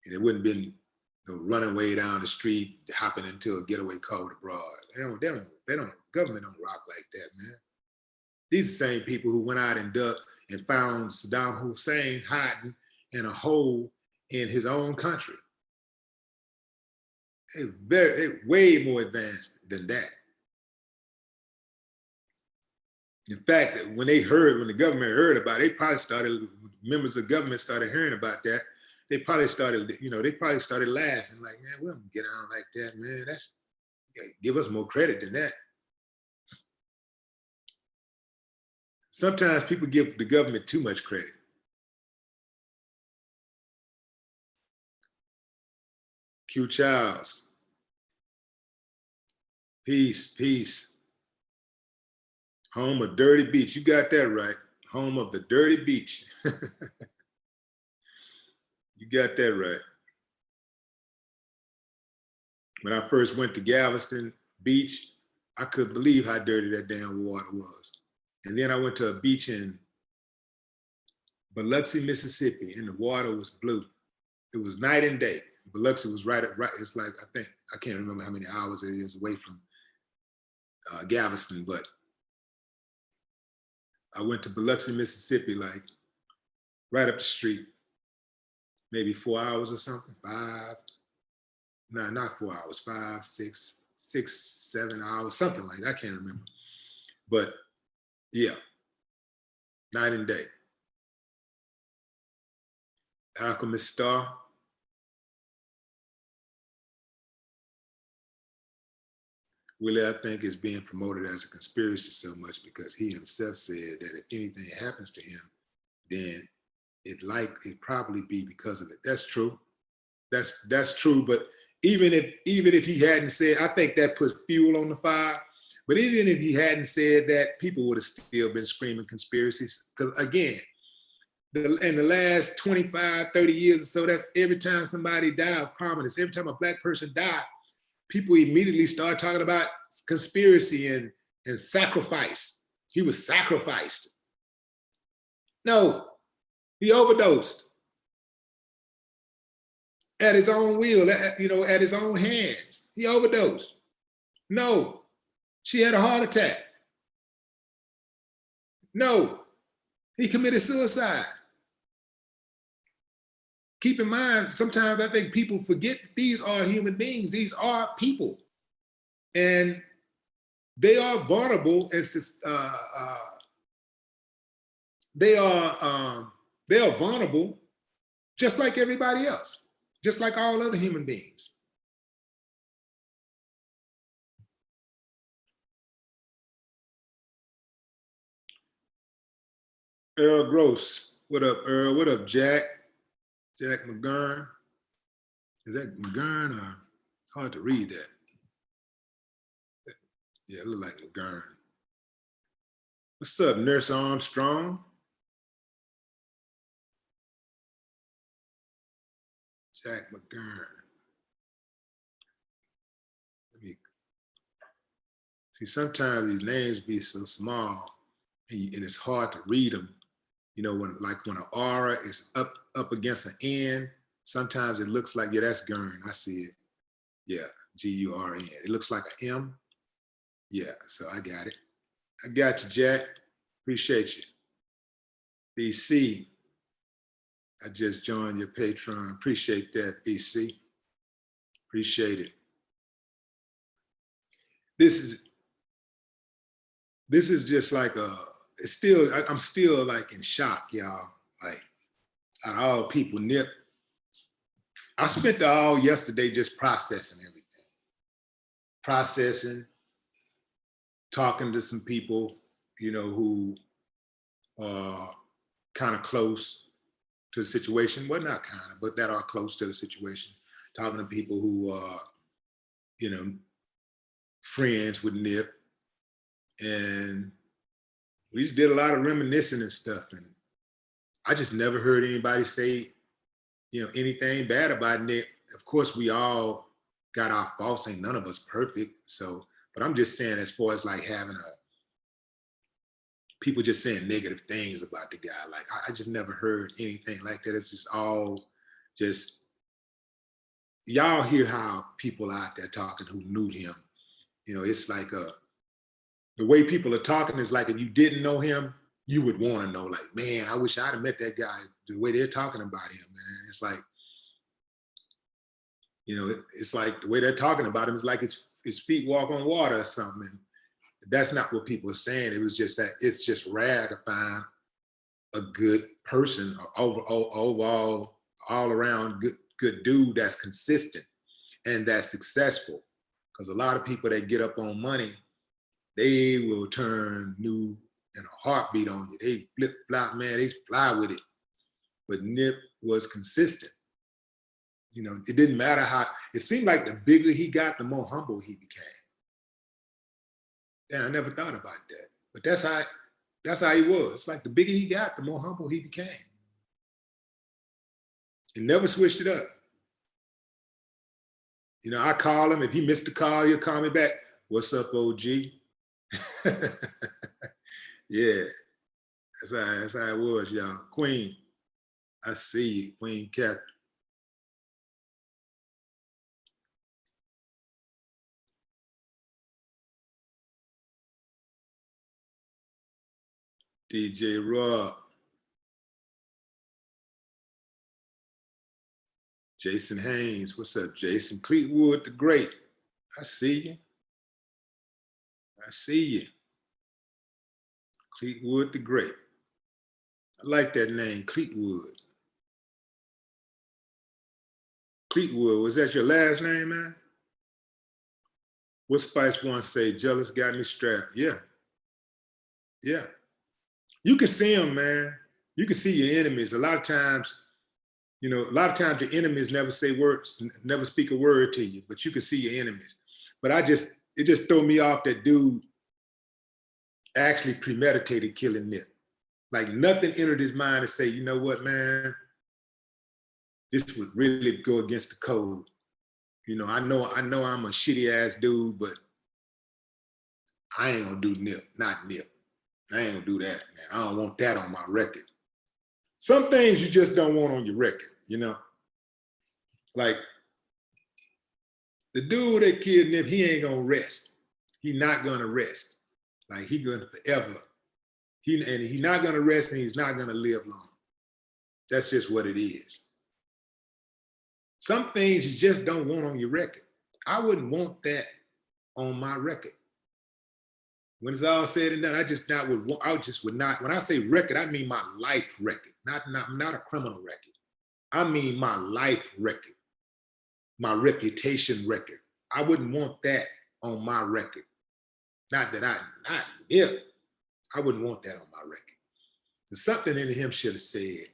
And it wouldn't have been, you know, running way down the street, hopping into a getaway car with a broad. Government don't rock like that, man. These are the same people who went out and dug and found Saddam Hussein hiding in a hole in his own country. They're way more advanced than that. In fact, when the government heard about it, members of government started hearing about that. They probably started laughing like, man, we don't get on like that, man. Give us more credit than that. Sometimes people give the government too much credit. Q Childs. Peace, peace. Home of Dirty Beach. You got that right. Home of the Dirty Beach. You got that right. When I first went to Galveston Beach, I couldn't believe how dirty that damn water was. And then I went to a beach in Biloxi, Mississippi, and the water was blue. It was night and day. Biloxi was right. It's like, I can't remember how many hours it is away from Galveston, but I went to Biloxi, Mississippi, like right up the street, maybe 4 hours or something, not 4 hours, 5, 6, 7 hours, something like that. I can't remember. But yeah, night and day. Alchemist Star. Willie, I think, is being promoted as a conspiracy so much because he himself said that if anything happens to him, then it probably be because of it. That's true. That's true. But even if he hadn't said, I think that puts fuel on the fire. But even if he hadn't said that, people would have still been screaming conspiracies. Because again, in the last 25, 30 years or so, that's every time somebody died of prominence, every time a Black person died, people immediately start talking about conspiracy and sacrifice. He was sacrificed. No, he overdosed at his own will, at his own hands. He overdosed. No, she had a heart attack. No, he committed suicide. Keep in mind, sometimes I think people forget these are human beings. These are people. And they are vulnerable. They are vulnerable just like everybody else, just like all other human beings. Earl Gross. What up, Earl? What up, Jack? Jack McGurn. Is that McGurn or it's hard to read that? Yeah, it look like McGurn. What's up, Nurse Armstrong? Jack McGurn. See, sometimes these names be so small and it's hard to read them. You know, when an aura is up against an N, sometimes it looks like, yeah, that's Gurn. I see it. Yeah, G-U-R-N. It looks like an M. Yeah, so I got it. I got you, Jack. Appreciate you. BC, I just joined your Patreon. Appreciate that, BC. Appreciate it. This is just like I'm still like in shock, y'all. Like, out of all people, Nip. I spent all yesterday just processing everything. Processing, talking to some people, who are kind of close to the situation. Well, not kind of, but that are close to the situation. Talking to people who are, friends with Nip. And we just did a lot of reminiscing and stuff. And I just never heard anybody say, anything bad about Nip. Of course, we all got our faults, ain't none of us perfect. So, but I'm just saying, as far as like having people just saying negative things about the guy, like I just never heard anything like that. It's just all just, y'all hear how people out there talking who knew him. It's like the way people are talking is like, if you didn't know him, you would want to know, like, man, I wish I'd have met that guy. The way they're talking about him, man, it's like, it's like the way they're talking about him is like his feet walk on water or something. And that's not what people are saying. It was just that it's just rare to find a good person, overall, all around good dude that's consistent and that's successful. Because a lot of people that get up on money, they will turn new in a heartbeat on you. They flip-flop, man, they fly with it. But Nip was consistent. You know, it didn't matter how, it seemed like the bigger he got, the more humble he became. Yeah, I never thought about that. But that's how he was. It's like the bigger he got, the more humble he became. He never switched it up. You know, I call him. If he missed the call, he'll call me back. What's up, OG? Yeah, that's how it was, y'all. Queen, I see you, Queen Cat. DJ Rob. Jason Haynes, what's up, Jason? Cleetwood the Great, I see you. I see you. Cleetwood the Great. I like that name, Cleetwood. Cleetwood, was that your last name, man? What Spice One say? Jealous got me strapped. Yeah. Yeah. You can see them, man. You can see your enemies. A lot of times, you know, a lot of times your enemies never say words, never speak a word to you, but you can see your enemies. But it just threw me off that dude actually premeditated killing Nip. Like nothing entered his mind to say, you know what, man, this would really go against the code. You know I'm a shitty ass dude, but I ain't gonna do Nip, not Nip. I ain't gonna do that, man. I don't want that on my record. Some things you just don't want on your record, you know? Like the dude that killed Nip, he ain't gonna rest. He not gonna rest. Like he gonna forever. He's not gonna rest and he's not gonna live long. That's just what it is. Some things you just don't want on your record. I wouldn't want that on my record. When it's all said and done, I just would not, when I say record, I mean my life record, not a criminal record. I mean my life record, my reputation record. I wouldn't want that on my record. Not Nip. I wouldn't want that on my record. There's something in him should have said,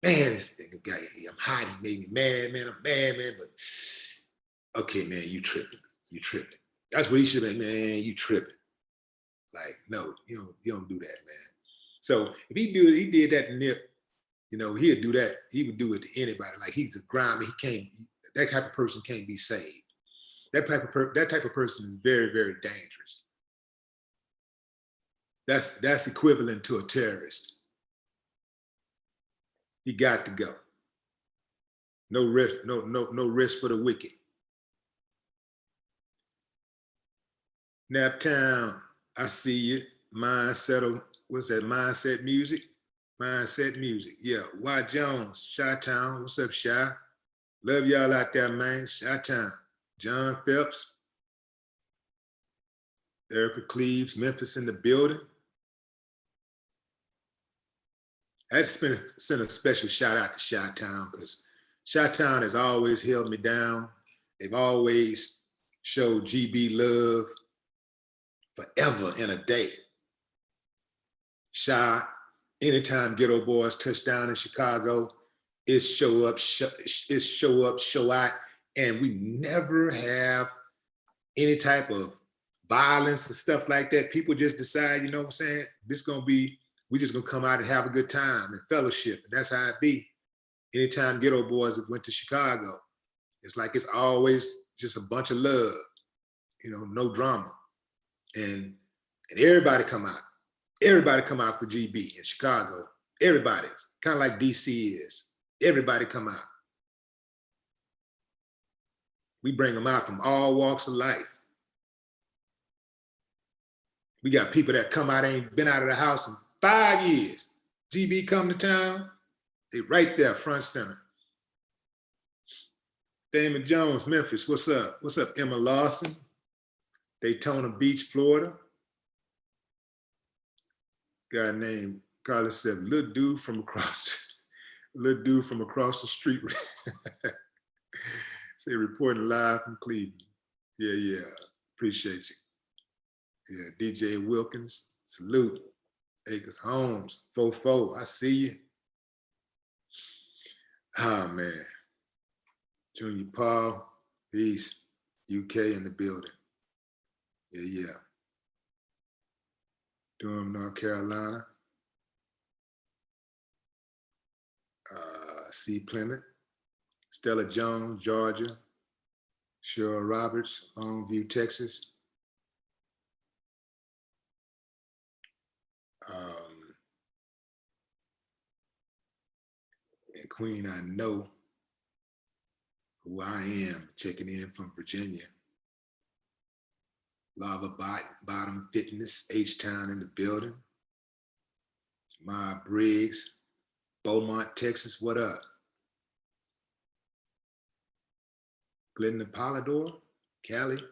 man, this nigga guy, I'm hot, he made me mad, man, I'm mad, man, but okay, man, you tripping. That's what he should have been, man, you tripping. Like, no, you don't do that, man. So if he did that to Nip, you know, he'd do that, he would do it to anybody. Like he's a grimy, that type of person can't be saved. That type of person is very, very dangerous. That's equivalent to a terrorist. He got to go. No risk, no risk for the wicked. Naptown, I see you. Mindset, what's that? Mindset music? Mindset music. Yeah. Y Jones, Chi-Town. What's up, Chi? Love y'all out there, man. Chi-Town. John Phelps. Erica Cleaves, Memphis in the building. I just send a special shout out to Chi-Town because Chi-Town has always held me down. They've always showed GB love forever and a day. Chi, anytime Ghetto Boys touch down in Chicago, it's show up, show out, and we never have any type of violence and stuff like that. People just decide, you know what I'm saying? We just gonna come out and have a good time and fellowship. And that's how it be. Anytime Ghetto Boys went to Chicago, it's like it's always just a bunch of love, you know, no drama. And everybody come out. Everybody come out for GB in Chicago. Everybody's kind of like DC is. Everybody come out. We bring them out from all walks of life. We got people that come out, ain't been out of the house in 5 years. GB come to town, they right there, front center. Damon Jones, Memphis, what's up? What's up, Emma Lawson? Daytona Beach, Florida. Guy named Carlos said, little dude from across the street. Say reporting live from Cleveland. Yeah, appreciate you. Yeah, DJ Wilkins, salute. Acres Homes, 44, I see you. Oh man, Junior Paul, East, UK in the building. Yeah. Durham, North Carolina. C. Plymouth, Stella Jones, Georgia. Cheryl Roberts, Longview, Texas. And Queen, I know who I am, checking in from Virginia. Lava Bottom Fitness, H-Town in the building. Ma Briggs, Beaumont, Texas, what up? Glenda Polidor, Cali.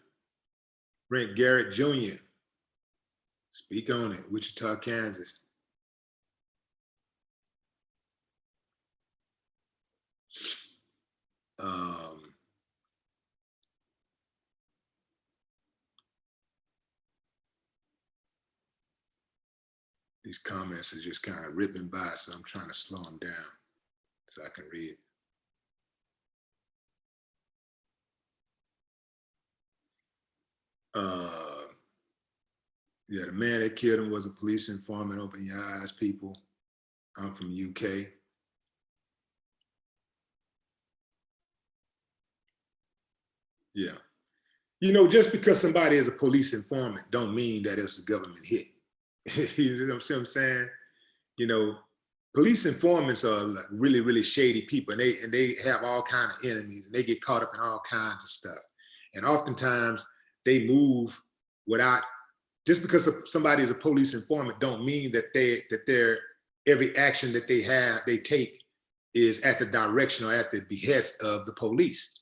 Brent Garrett Jr., speak on it, Wichita, Kansas. These comments are just kind of ripping by, so I'm trying to slow them down so I can read. Yeah, the man that killed him was a police informant. Open your eyes, people. I'm from UK. Yeah. You know, just because somebody is a police informant don't mean that it's a government hit. You know what I'm saying? You know, police informants are like really, really shady people, and they have all kinds of enemies, and they get caught up in all kinds of stuff. And oftentimes they move without, just because somebody is a police informant don't mean that they're every action that they take is at the direction or at the behest of the police.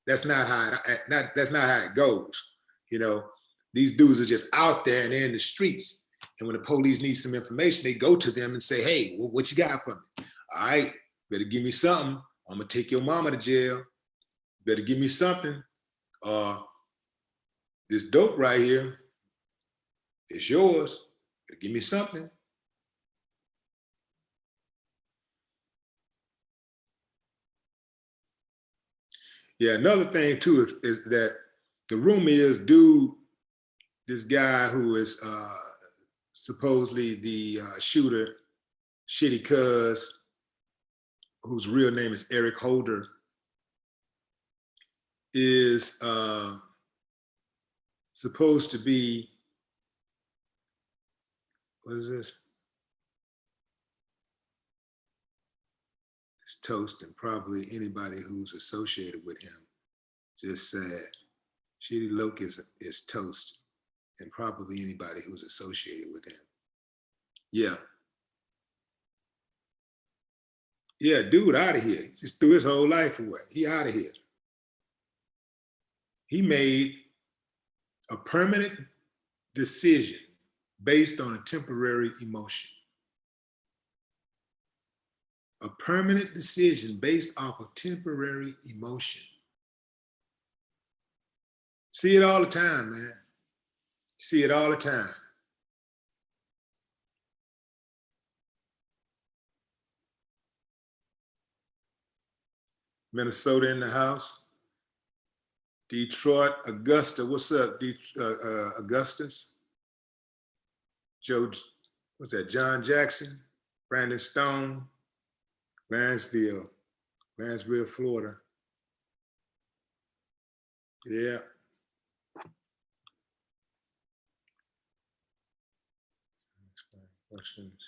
That's not how it goes. You know, these dudes are just out there and they're in the streets. And when the police need some information, they go to them and say, hey, what you got for me? All right, better give me something. I'm gonna take your mama to jail. Better give me something. This dope right here, it's yours. Better give me something. Yeah, another thing too is that the rumor is, this guy who is supposedly the shooter, Shitty Cuz, whose real name is Eric Holder, is supposed to be, what is this? It's toast, and probably anybody who's associated with him. Just said, Shitty Loke is toast, and probably anybody who's associated with him. Yeah. Yeah, dude out of here. He just threw his whole life away. He out of here. He made a permanent decision based on a temporary emotion. A permanent decision based off of temporary emotion. See it all the time, man. See it all the time. Minnesota in the house. Detroit, Augusta. What's up, Augustus? Joe, what's that? John Jackson, Brandon Stone, Lansville, Florida. Yeah. Questions.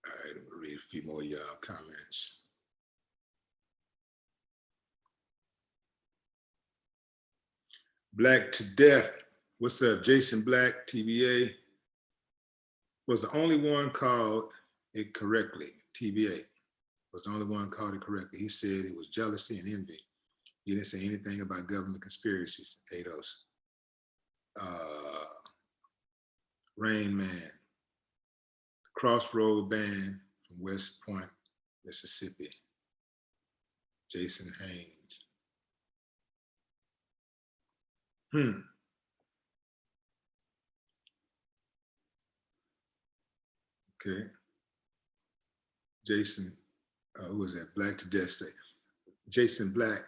All right, I'm gonna read a few more of y'all comments. Black to Death What's up? Jason Black, TBA, was the only one called it correctly. TBA was the only one called it correctly. He said it was jealousy and envy. He didn't say anything about government conspiracies, ADOS. Rain Man, Crossroad Band from West Point, Mississippi. Jason Haynes. Okay. Jason, who was that? Black to Death. Jason Black.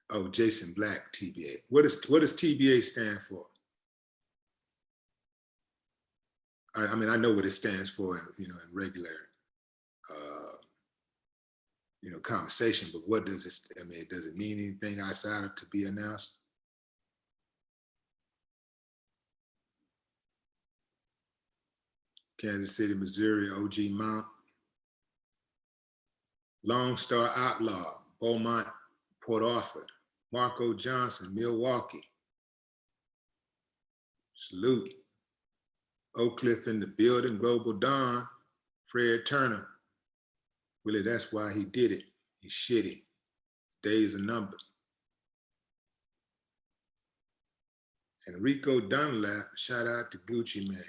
Oh, Jason Black, TBA. What does TBA stand for? I mean, I know what it stands for, in regular, conversation, but what does it, does it mean anything outside of to be announced? Kansas City, Missouri, OG Mount. Lone Star Outlaw, Beaumont, Port Orford. Marco Johnson, Milwaukee. Salute. Oak Cliff in the building, Global Dawn, Fred Turner. Really, that's why he did it. He's shitty. His days are numbered. Enrico Dunlap, shout out to Gucci Mane.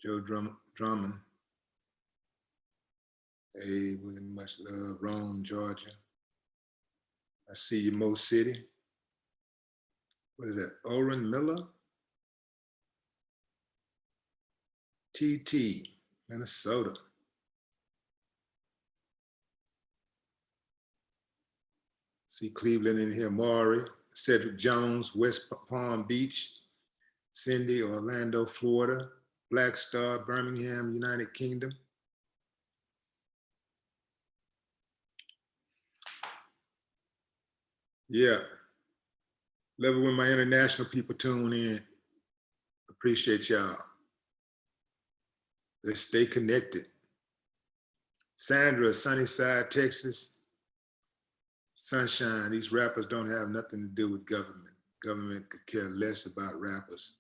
Joe Drummond. Hey, William, much love. Rome, Georgia. I see you, Mo City. What is that? Oren Miller? TT, Minnesota. See Cleveland in here, Maury. Cedric Jones, West Palm Beach. Cindy, Orlando, Florida. Black Star, Birmingham, United Kingdom. Yeah. Love it when my international people tune in. Appreciate y'all. Let's stay connected. Sandra, Sunnyside, Texas. Sunshine, these rappers don't have nothing to do with government. Government could care less about rappers.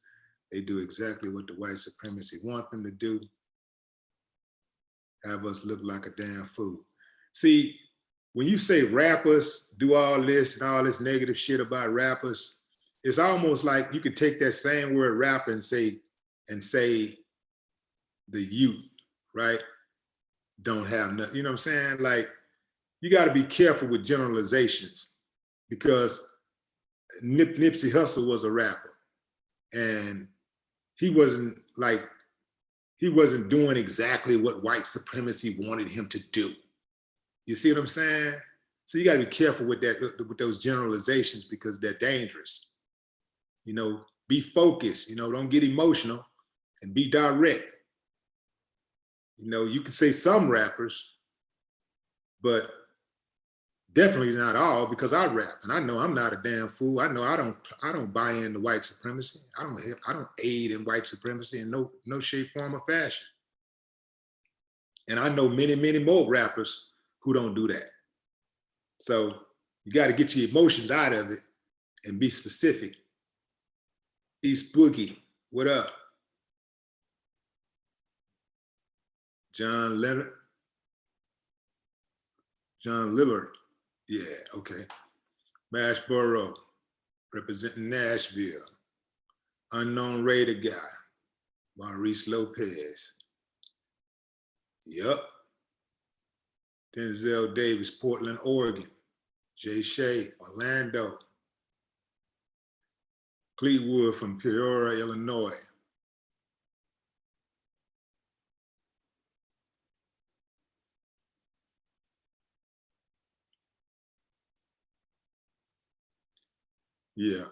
They do exactly what the white supremacy want them to do. Have us look like a damn fool. See, when you say rappers do all this and all this negative shit about rappers, it's almost like you could take that same word rapper and say the youth, right? Don't have nothing, you know what I'm saying? Like, you got to be careful with generalizations, because Nipsey Hussle was a rapper, and he wasn't doing exactly what white supremacy wanted him to do. You see what I'm saying? So you got to be careful with that, with those generalizations, because they're dangerous. Be focused, don't get emotional, and be direct. You can say some rappers, but definitely not all, because I rap, and I know I'm not a damn fool. I know I don't buy into white supremacy. I don't aid in white supremacy in no shape, form, or fashion. And I know many, many more rappers who don't do that. So you got to get your emotions out of it and be specific. East Boogie, what up? John Lillard, yeah, okay. Mashboro, representing Nashville. Unknown Raider guy, Maurice Lopez. Yup. Denzel Davis, Portland, Oregon. Jay Shea, Orlando. Cleatwood from Peoria, Illinois. Yeah.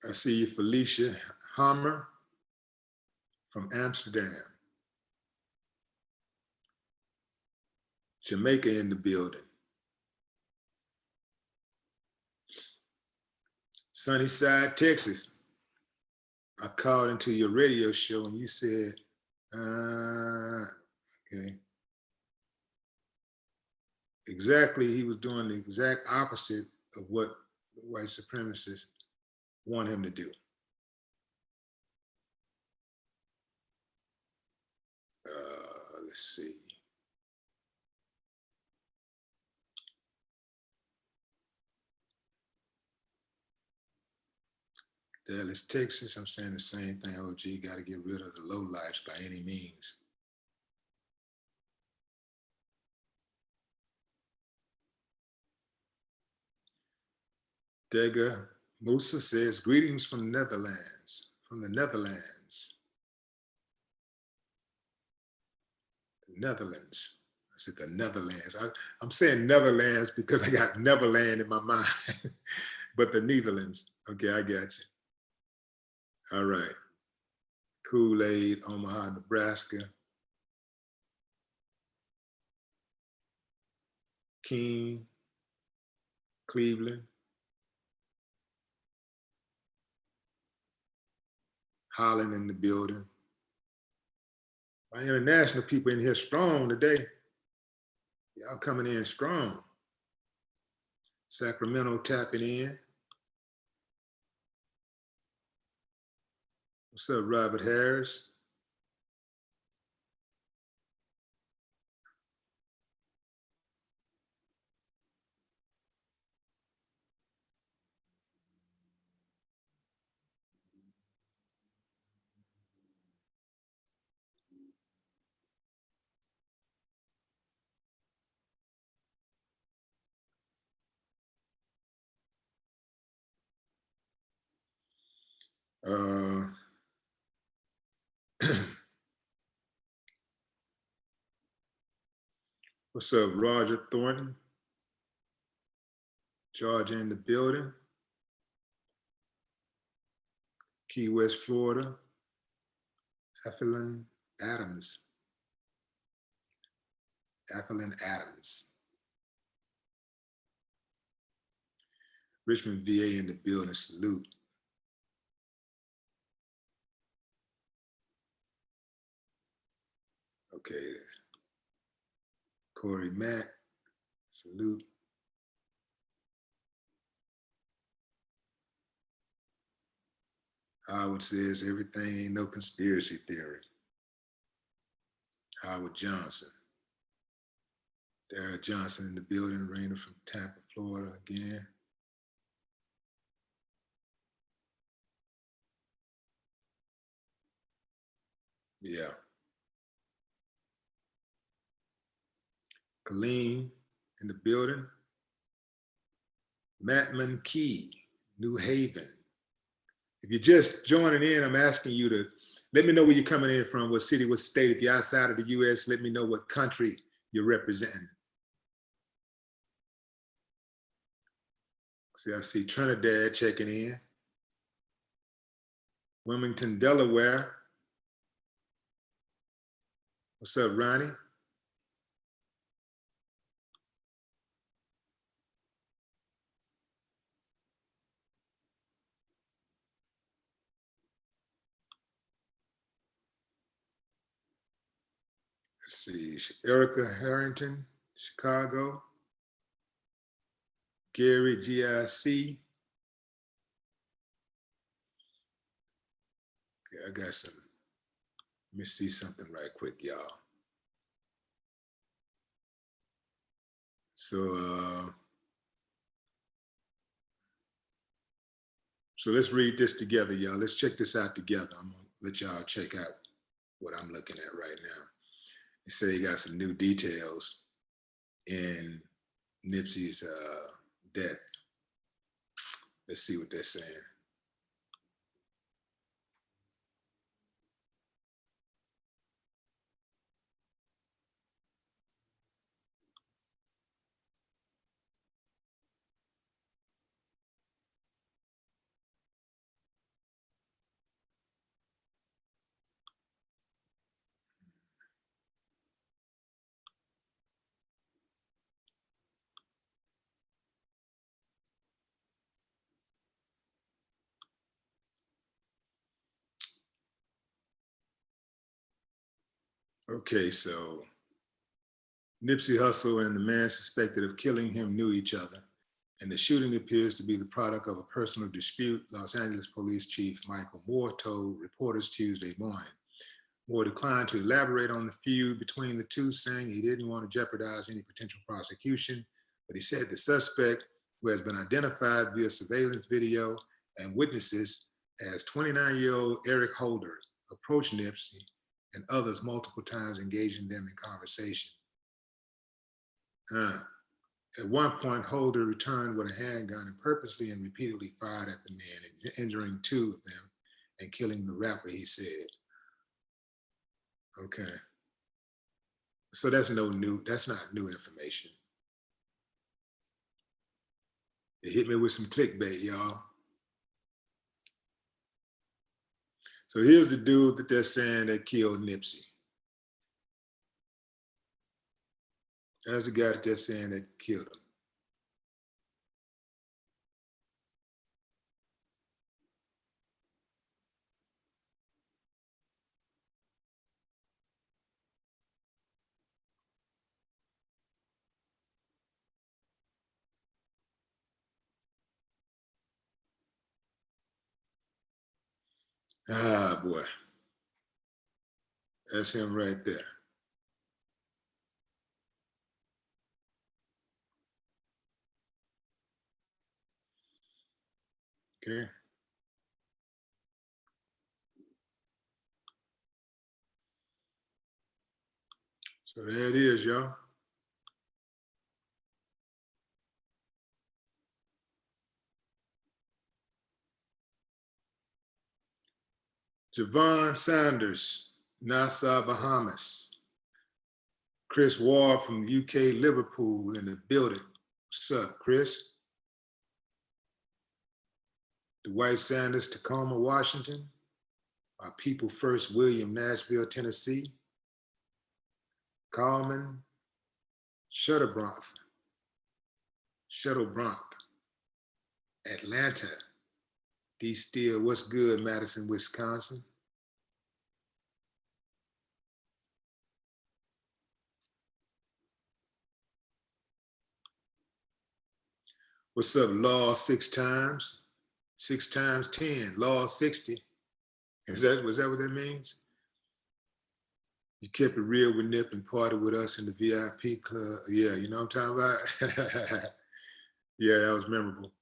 I see you, Felicia Hammer from Amsterdam. Jamaica in the building. Sunnyside, Texas. I called into your radio show and you said, okay. Exactly, he was doing the exact opposite of what the white supremacists want him to do. Let's see. Dallas, Texas, I'm saying the same thing. OG, got to get rid of the lowlifes by any means. Dega Musa says, greetings from Netherlands, from the Netherlands. Netherlands. I said the Netherlands. I'm saying Netherlands because I got Neverland in my mind, but the Netherlands. Okay, I got you. All right. Kool-Aid, Omaha, Nebraska. King, Cleveland. Holland in the building. My international people in here strong today. Y'all coming in strong. Sacramento tapping in. What's up, Robert Harris? What's up, Roger Thornton? Georgia in the building. Key West, Florida. Effelin Adams. Effelin Adams. Richmond, VA in the building. Salute. Okay. Corey Mack. Salute. Howard says everything ain't no conspiracy theory. Howard Johnson. Darrell Johnson in the building, Rainer from Tampa, Florida again. Yeah. Colleen in the building. Matman Key, New Haven. If you're just joining in, I'm asking you to let me know where you're coming in from, what city, what state. If you're outside of the US, let me know what country you're representing. See, I see Trinidad checking in. Wilmington, Delaware. What's up, Ronnie? Let's see, Erica Harrington, Chicago. Gary, GIC. Okay, I got some. Let me see something right quick, y'all. So let's read this together, y'all. Let's check this out together. I'm gonna let y'all check out what I'm looking at right now. They say they got some new details in Nipsey's death. Let's see what they're saying. Okay, so Nipsey Hussle and the man suspected of killing him knew each other, and the shooting appears to be the product of a personal dispute, Los Angeles Police Chief Michael Moore told reporters Tuesday morning. Moore declined to elaborate on the feud between the two, saying he didn't want to jeopardize any potential prosecution, but he said the suspect, who has been identified via surveillance video and witnesses as 29-year-old Eric Holder, approached Nipsey and others multiple times, engaging them in conversation. At one point, Holder returned with a handgun and purposely and repeatedly fired at the man, injuring two of them and killing the rapper, he said. Okay. So that's not new information. They hit me with some clickbait, y'all. So here's the dude that they're saying that killed Nipsey. That's the guy that they're saying that killed him. Ah, boy. That's him right there. Okay. So there it is, y'all. Javon Sanders, Nassau, Bahamas. Chris Ward from UK, Liverpool in the building. What's up, Chris? Dwight Sanders, Tacoma, Washington. Our People First, William, Nashville, Tennessee. Carmen, Shuttlebronk, Atlanta. D Steel, what's good, Madison, Wisconsin. What's up, Law 6 times? 6 times 10, Law 60. Was that what that means? You kept it real with Nip and partied with us in the VIP club. Yeah, you know what I'm talking about? Yeah, that was memorable.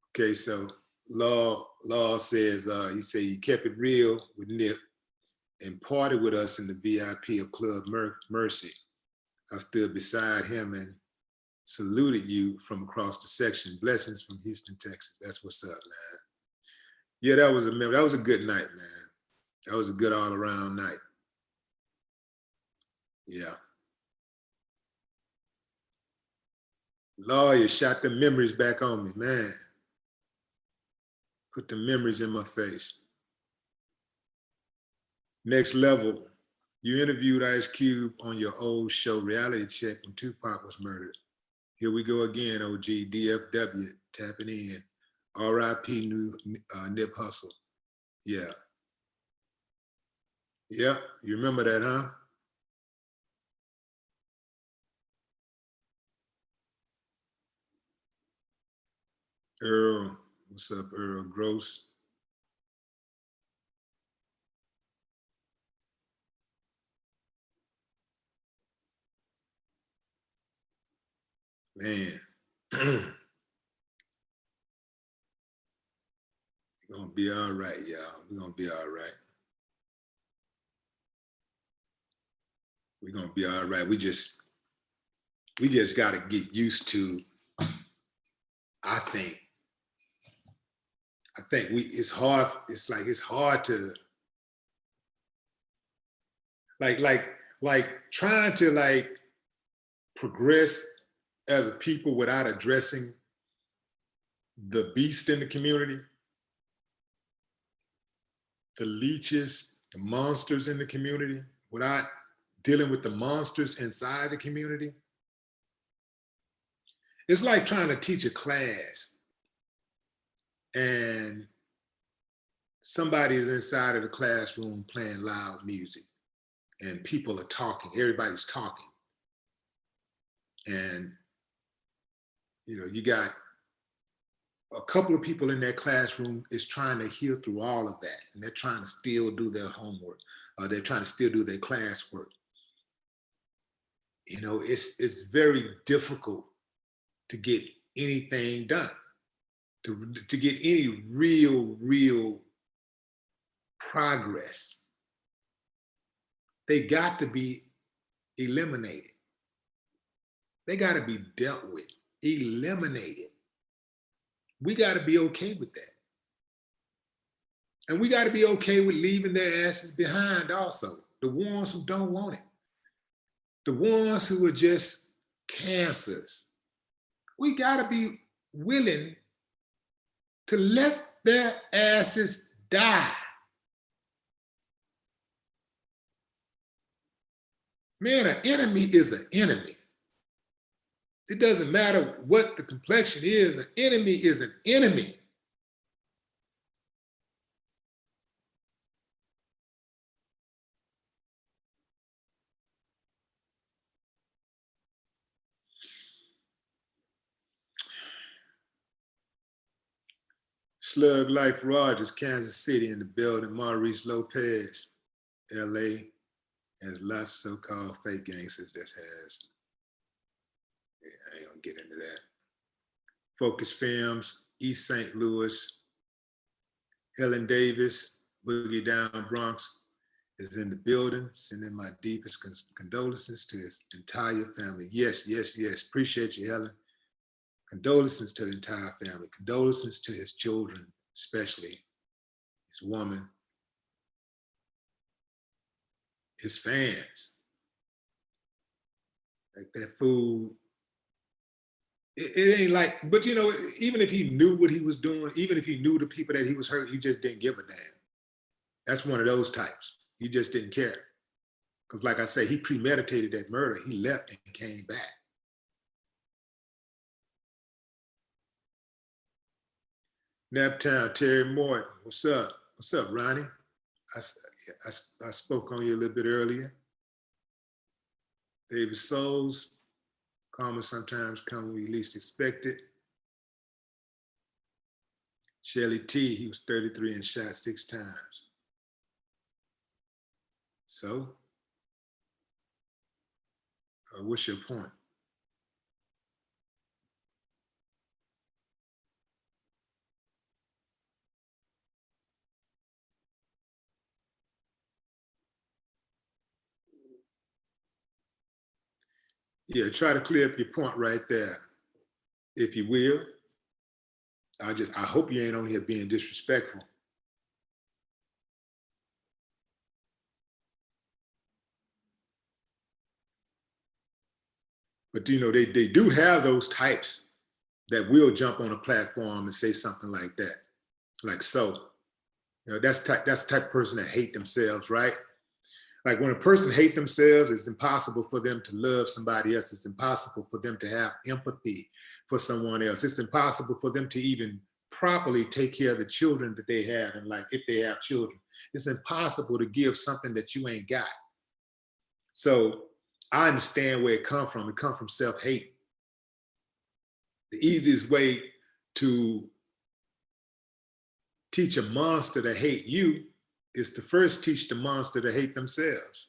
Okay, so Law says, he said he kept it real with Nip and partied with us in the VIP of Club Mercy. I stood beside him and saluted you from across the section. Blessings from Houston, Texas. That's what's up, man. Yeah, that was a good night, man. That was a good all-around night. Yeah. Lawyer shot the memories back on me, man. Put the memories in my face. Next level, you interviewed Ice Cube on your old show, Reality Check, when Tupac was murdered. Here we go again, OG, DFW, tapping in. R.I.P. Nip Hussle. Yeah. Yep, you remember that, huh? Earl, what's up, Earl Gross? Man, we're gonna be all right, y'all. We're gonna be all right. We're gonna be all right. We just gotta get used to, I think it's hard to like trying to like progress as a people without addressing the beast in the community, the leeches, the monsters in the community, without dealing with the monsters inside the community. It's like trying to teach a class and somebody is inside of the classroom playing loud music and people are talking, everybody's talking. And, you know, you got a couple of people in that classroom is trying to hear through all of that, and they're trying to still do their homework. They're trying to still do their classwork. You know, it's very difficult to get anything done, to get any real progress. They got to be eliminated. They got to be dealt with, eliminated. We got to be okay with that. And we got to be okay with leaving their asses behind also. The ones who don't want it. The ones who are just cancers. We got to be willing to let their asses die. Man, an enemy is an enemy. It doesn't matter what the complexion is, an enemy is an enemy. Slug Life Rogers, Kansas City in the building. Maurice Lopez, LA, has lots of so-called fake gangsters that has. Yeah, I ain't gonna get into that. Focus Films, East St. Louis. Helen Davis, Boogie Down Bronx, is in the building. Sending my deepest condolences to his entire family. Yes, yes, yes. Appreciate you, Helen. Condolences to the entire family. Condolences to his children, especially his woman, his fans. Like that fool, it ain't like, but you know, even if he knew what he was doing, even if he knew the people that he was hurting, he just didn't give a damn. That's one of those types. He just didn't care. Because like I say, he premeditated that murder. He left and came back. Naptown, Terry Morton, what's up? What's up, Ronnie? I spoke on you a little bit earlier. David Souls, karma sometimes come when we least expect it. Shelly T, he was 33 and shot 6 times. So, what's your point? Yeah, try to clear up your point right there, if you will. I hope you ain't on here being disrespectful. But you know, they do have those types that will jump on a platform and say something like that. Like, so, you know, that's the type of person that hate themselves, right? Like when a person hates themselves, it's impossible for them to love somebody else. It's impossible for them to have empathy for someone else. It's impossible for them to even properly take care of the children that they have. And like, if they have children, it's impossible to give something that you ain't got. So I understand where it comes from. It comes from self-hate. The easiest way to teach a monster to hate you is to first teach the monster to hate themselves.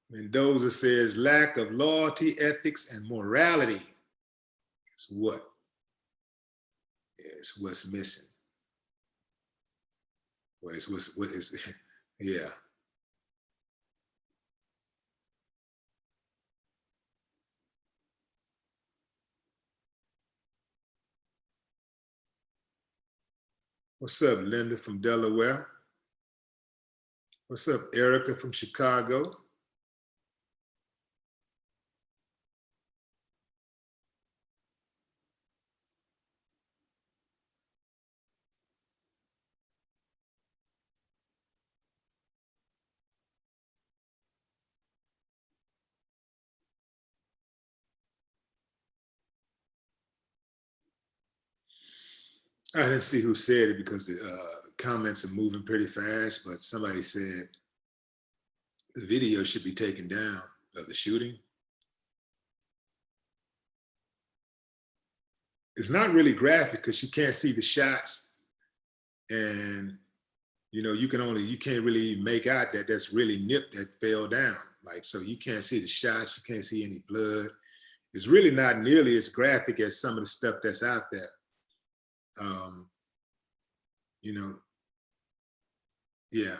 Mendoza says lack of loyalty, ethics, and morality is what? It's what's missing. Well, it's what is, yeah. What's up, Linda from Delaware? What's up, Erica from Chicago? I didn't see who said it because the comments are moving pretty fast, but somebody said the video should be taken down of the shooting. It's not really graphic because you can't see the shots, and you know, you can't really make out that that's really Nip that fell down. Like, so you can't see the shots, you can't see any blood. It's really not nearly as graphic as some of the stuff that's out there. You know, yeah.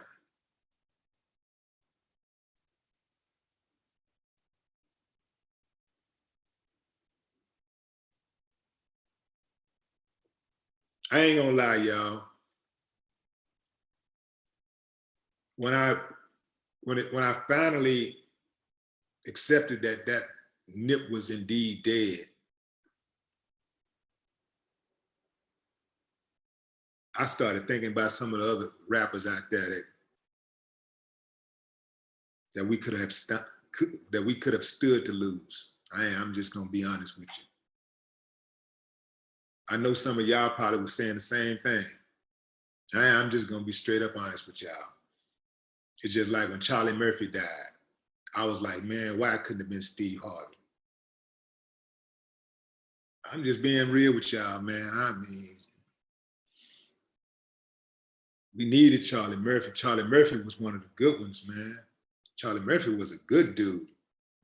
I ain't gonna lie, y'all. When I finally accepted that Nip was indeed dead, I started thinking about some of the other rappers out there that we could have stood to lose. I'm just gonna be honest with you. I know some of y'all probably was saying the same thing. I'm just gonna be straight up honest with y'all. It's just like when Charlie Murphy died, I was like, man, why couldn't it have been Steve Harvey? I'm just being real with y'all, man. I mean, we needed Charlie Murphy. Charlie Murphy was one of the good ones, man. Charlie Murphy was a good dude.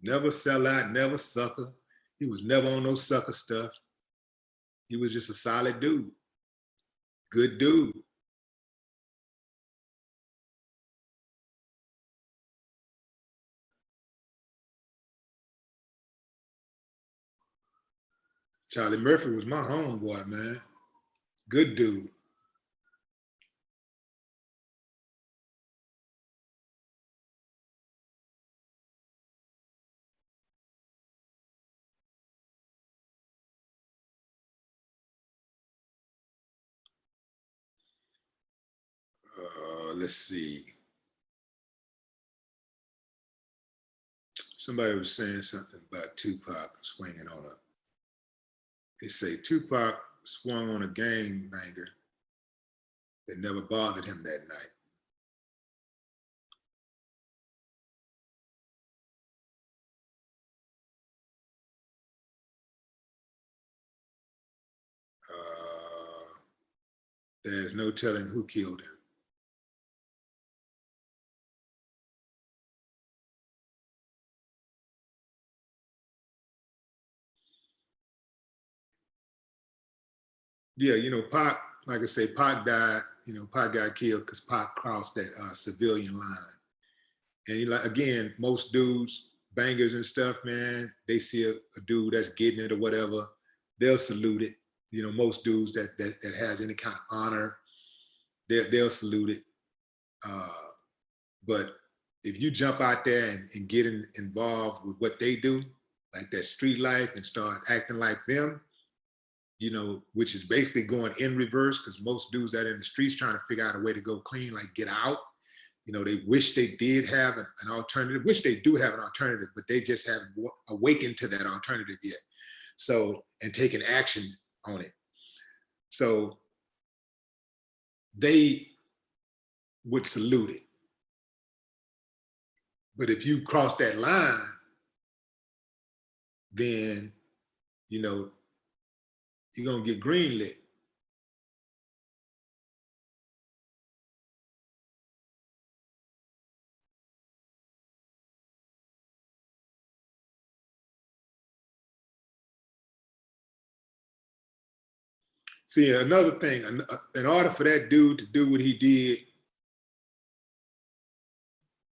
Never sell out, never sucker. He was never on no sucker stuff. He was just a solid dude. Good dude. Charlie Murphy was my homeboy, man. Good dude. Let's see. Somebody was saying something about Tupac swinging on a. They say Tupac swung on a game banger that never bothered him that night. There's no telling who killed him. Yeah, you know, Pac, like I say, Pac died, you know, Pac got killed because Pac crossed that civilian line. And he, like, again, most dudes, bangers and stuff, man, they see a dude that's getting it or whatever, they'll salute it. You know, most dudes that has any kind of honor, they'll salute it. But if you jump out there and get involved with what they do, like that street life, and start acting like them, you know, which is basically going in reverse, because most dudes that are in the streets trying to figure out a way to go clean, like get out. You know, they wish they did have an alternative, which they do have an alternative, but they just haven't awakened to that alternative yet. So, and taken action on it. So they would salute it. But if you cross that line, then, you know, you're gonna get greenlit. See, another thing, in order for that dude to do what he did,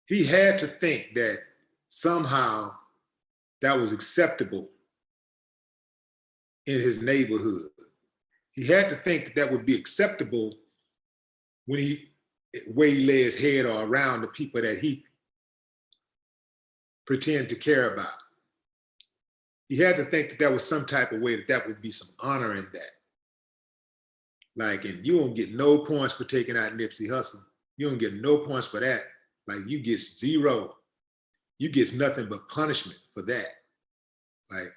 he had to think that somehow that was acceptable in his neighborhood. He had to think that that would be acceptable when where he lay his head or around the people that he pretend to care about. He had to think that that was some type of way that would be some honor in that. Like, and you don't get no points for taking out Nipsey Hussle. You don't get no points for that. Like, you get zero. You get nothing but punishment for that. Like,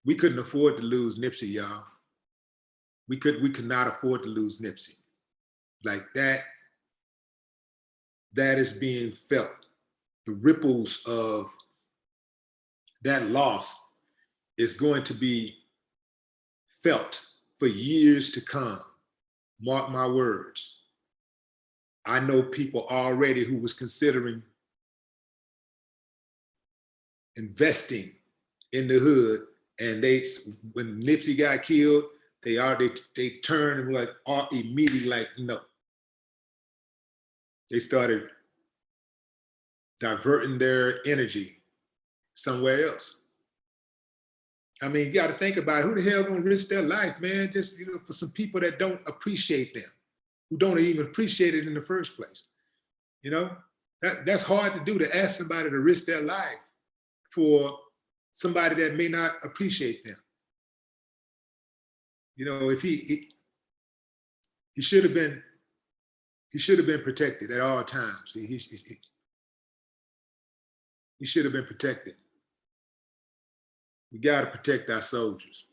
we couldn't afford to lose Nipsey, y'all. We could not afford to lose Nipsey. Like that is being felt. The ripples of that loss is going to be felt for years to come. Mark my words. I know people already who was considering investing in the hood, and when Nipsey got killed, they turned and were like immediately like no. They started diverting their energy somewhere else. I mean, you got to think about it. Who the hell gonna risk their life, man? Just for some people that don't appreciate them, who don't even appreciate it in the first place. That's hard to do, to ask somebody to risk their life for somebody that may not appreciate them. If he should have been protected at all times. He should have been protected. We got to protect our soldiers.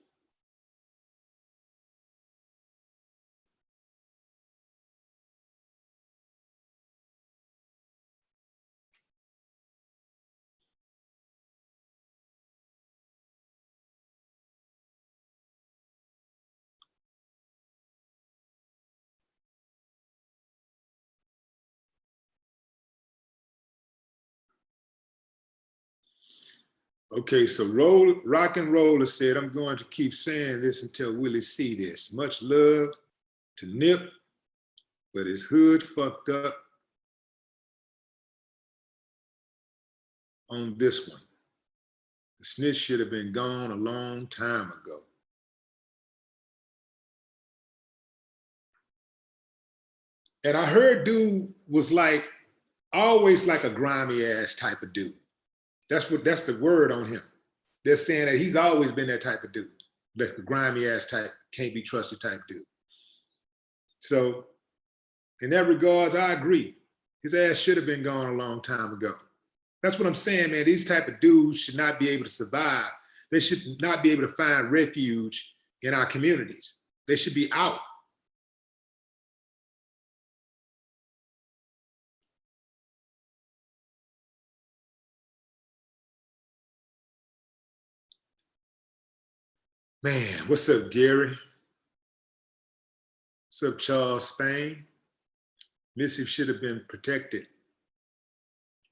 Okay, so Rock and Roller said, I'm going to keep saying this until Willie see this. Much love to Nip, but his hood fucked up on this one. The snitch should have been gone a long time ago. And I heard dude was always like a grimy ass type of dude. That's the word on him. They're saying that he's always been that type of dude, like a grimy ass type, can't be trusted type dude. So in that regards, I agree. His ass should have been gone a long time ago. That's what I'm saying, man. These type of dudes should not be able to survive. They should not be able to find refuge in our communities. They should be out. Man, what's up, Gary? What's up, Charles Spain? Missy should have been protected.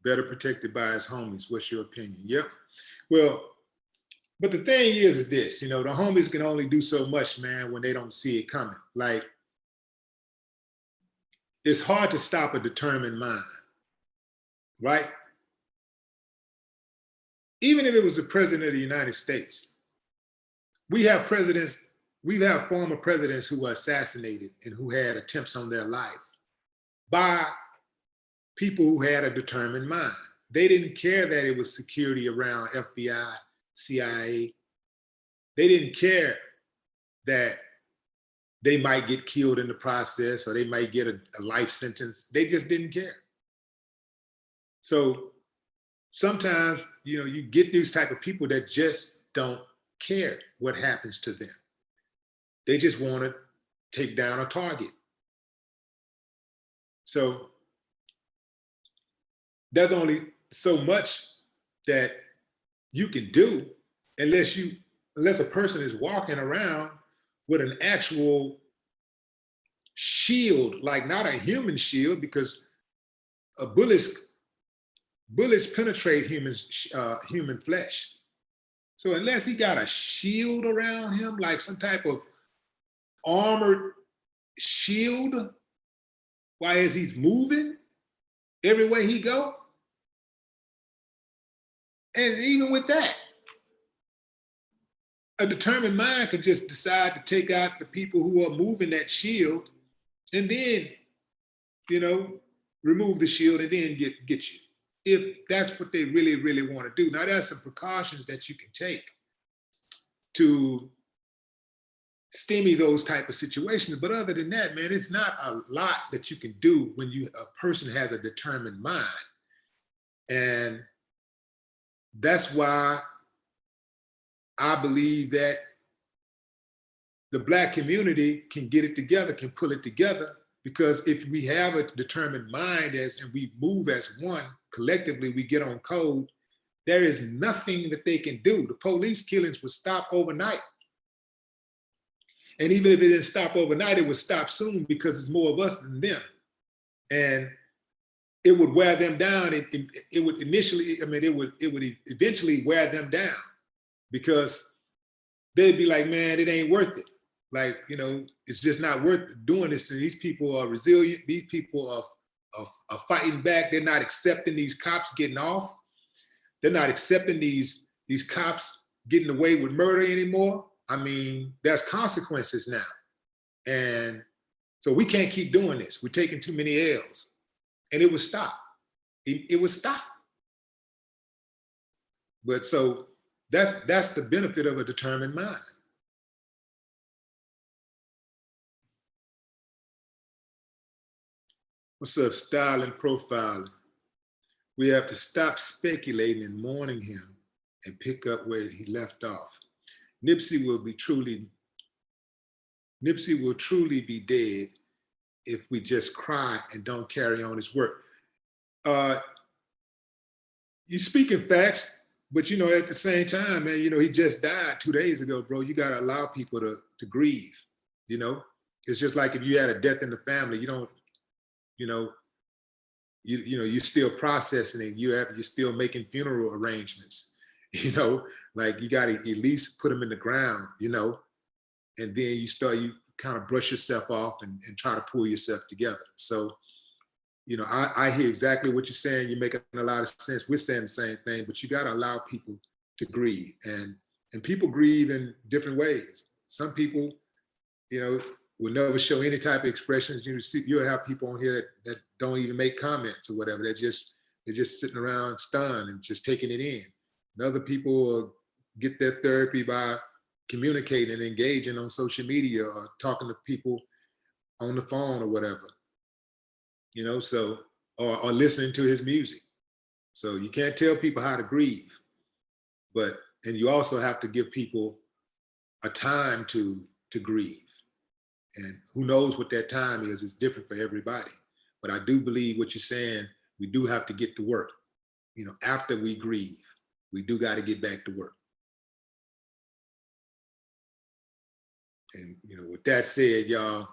Better protected by his homies. What's your opinion? Yep. Well, but the thing is this, the homies can only do so much, man, when they don't see it coming. Like, it's hard to stop a determined mind, right? Even if it was the president of the United States, we have former presidents who were assassinated and who had attempts on their life by people who had a determined mind. They didn't care that it was security around FBI, CIA. They didn't care that they might get killed in the process or they might get a life sentence. They just didn't care. So sometimes, you get these type of people that just don't care what happens to them. They just want to take down a target. So there's only so much that you can do unless a person is walking around with an actual shield, like not a human shield, because bullets penetrate human flesh. So unless he got a shield around him, like some type of armored shield, while as he's moving everywhere he go, and even with that, a determined mind could just decide to take out the people who are moving that shield, and then, remove the shield and then get you. If that's what they really, really want to do. Now, there's some precautions that you can take to stymie those type of situations. But other than that, man, it's not a lot that you can do when a person has a determined mind. And that's why I believe that the Black community can get it together, can pull it together, because if we have a determined mind and we move as one, collectively we get on code, there is nothing that they can do. The police killings would stop overnight. And even if it didn't stop overnight, it would stop soon, because it's more of us than them. And it would wear them down. It would initially, I mean, it would eventually wear them down, because they'd be like, man, it ain't worth it. Like, you know, it's just not worth doing this to these people. Are resilient. These people are fighting back. They're not accepting these cops getting off. They're not accepting these cops getting away with murder anymore. I mean, there's consequences now. And so we can't keep doing this. We're taking too many L's. And it would stop. It would stop. But so that's the benefit of a determined mind. What's up, style and profiling? We have to stop speculating and mourning him and pick up where he left off. Nipsey will truly be dead if we just cry and don't carry on his work. You speaking facts, but you know, at the same time, man, you know, he just died 2 days ago, bro. You gotta allow people to grieve, you know? It's just like if you had a death in the family, you don't, you know, you're still processing it. You're still making funeral arrangements, you know, like you got to at least put them in the ground, you know, and then you kind of brush yourself off and try to pull yourself together. So, you know, I hear exactly what you're saying. You're making a lot of sense. We're saying the same thing, but you got to allow people to grieve, and people grieve in different ways. Some people, you know, will never show any type of expressions. You'll have people on here that don't even make comments or whatever. They're just sitting around stunned and just taking it in. And other people will get their therapy by communicating and engaging on social media or talking to people on the phone or whatever, you know, so, or listening to his music. So you can't tell people how to grieve, and you also have to give people a time to grieve. And who knows what that time is? It's different for everybody. But I do believe what you're saying, we do have to get to work. You know, after we grieve, we do got to get back to work. And, you know, with that said, y'all,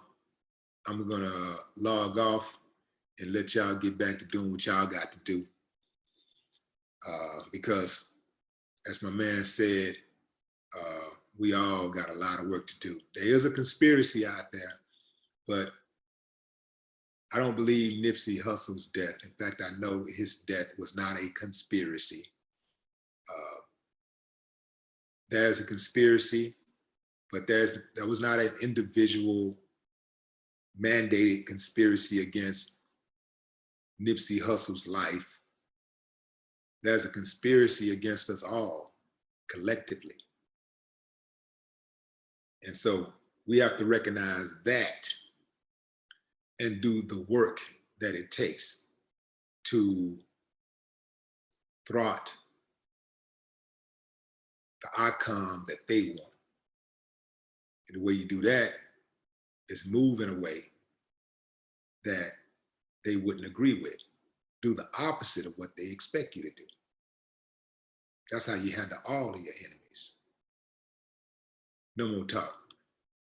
I'm going to log off and let y'all get back to doing what y'all got to do. Because, as my man said, we all got a lot of work to do. There is a conspiracy out there, but I don't believe Nipsey Hussle's death. In fact, I know his death was not a conspiracy. There's a conspiracy, but that was not an individual mandated conspiracy against Nipsey Hussle's life. There's a conspiracy against us all collectively. And so we have to recognize that and do the work that it takes to thwart the outcome that they want. And the way you do that is move in a way that they wouldn't agree with. Do the opposite of what they expect you to do. That's how you handle all of your enemies. No more talk.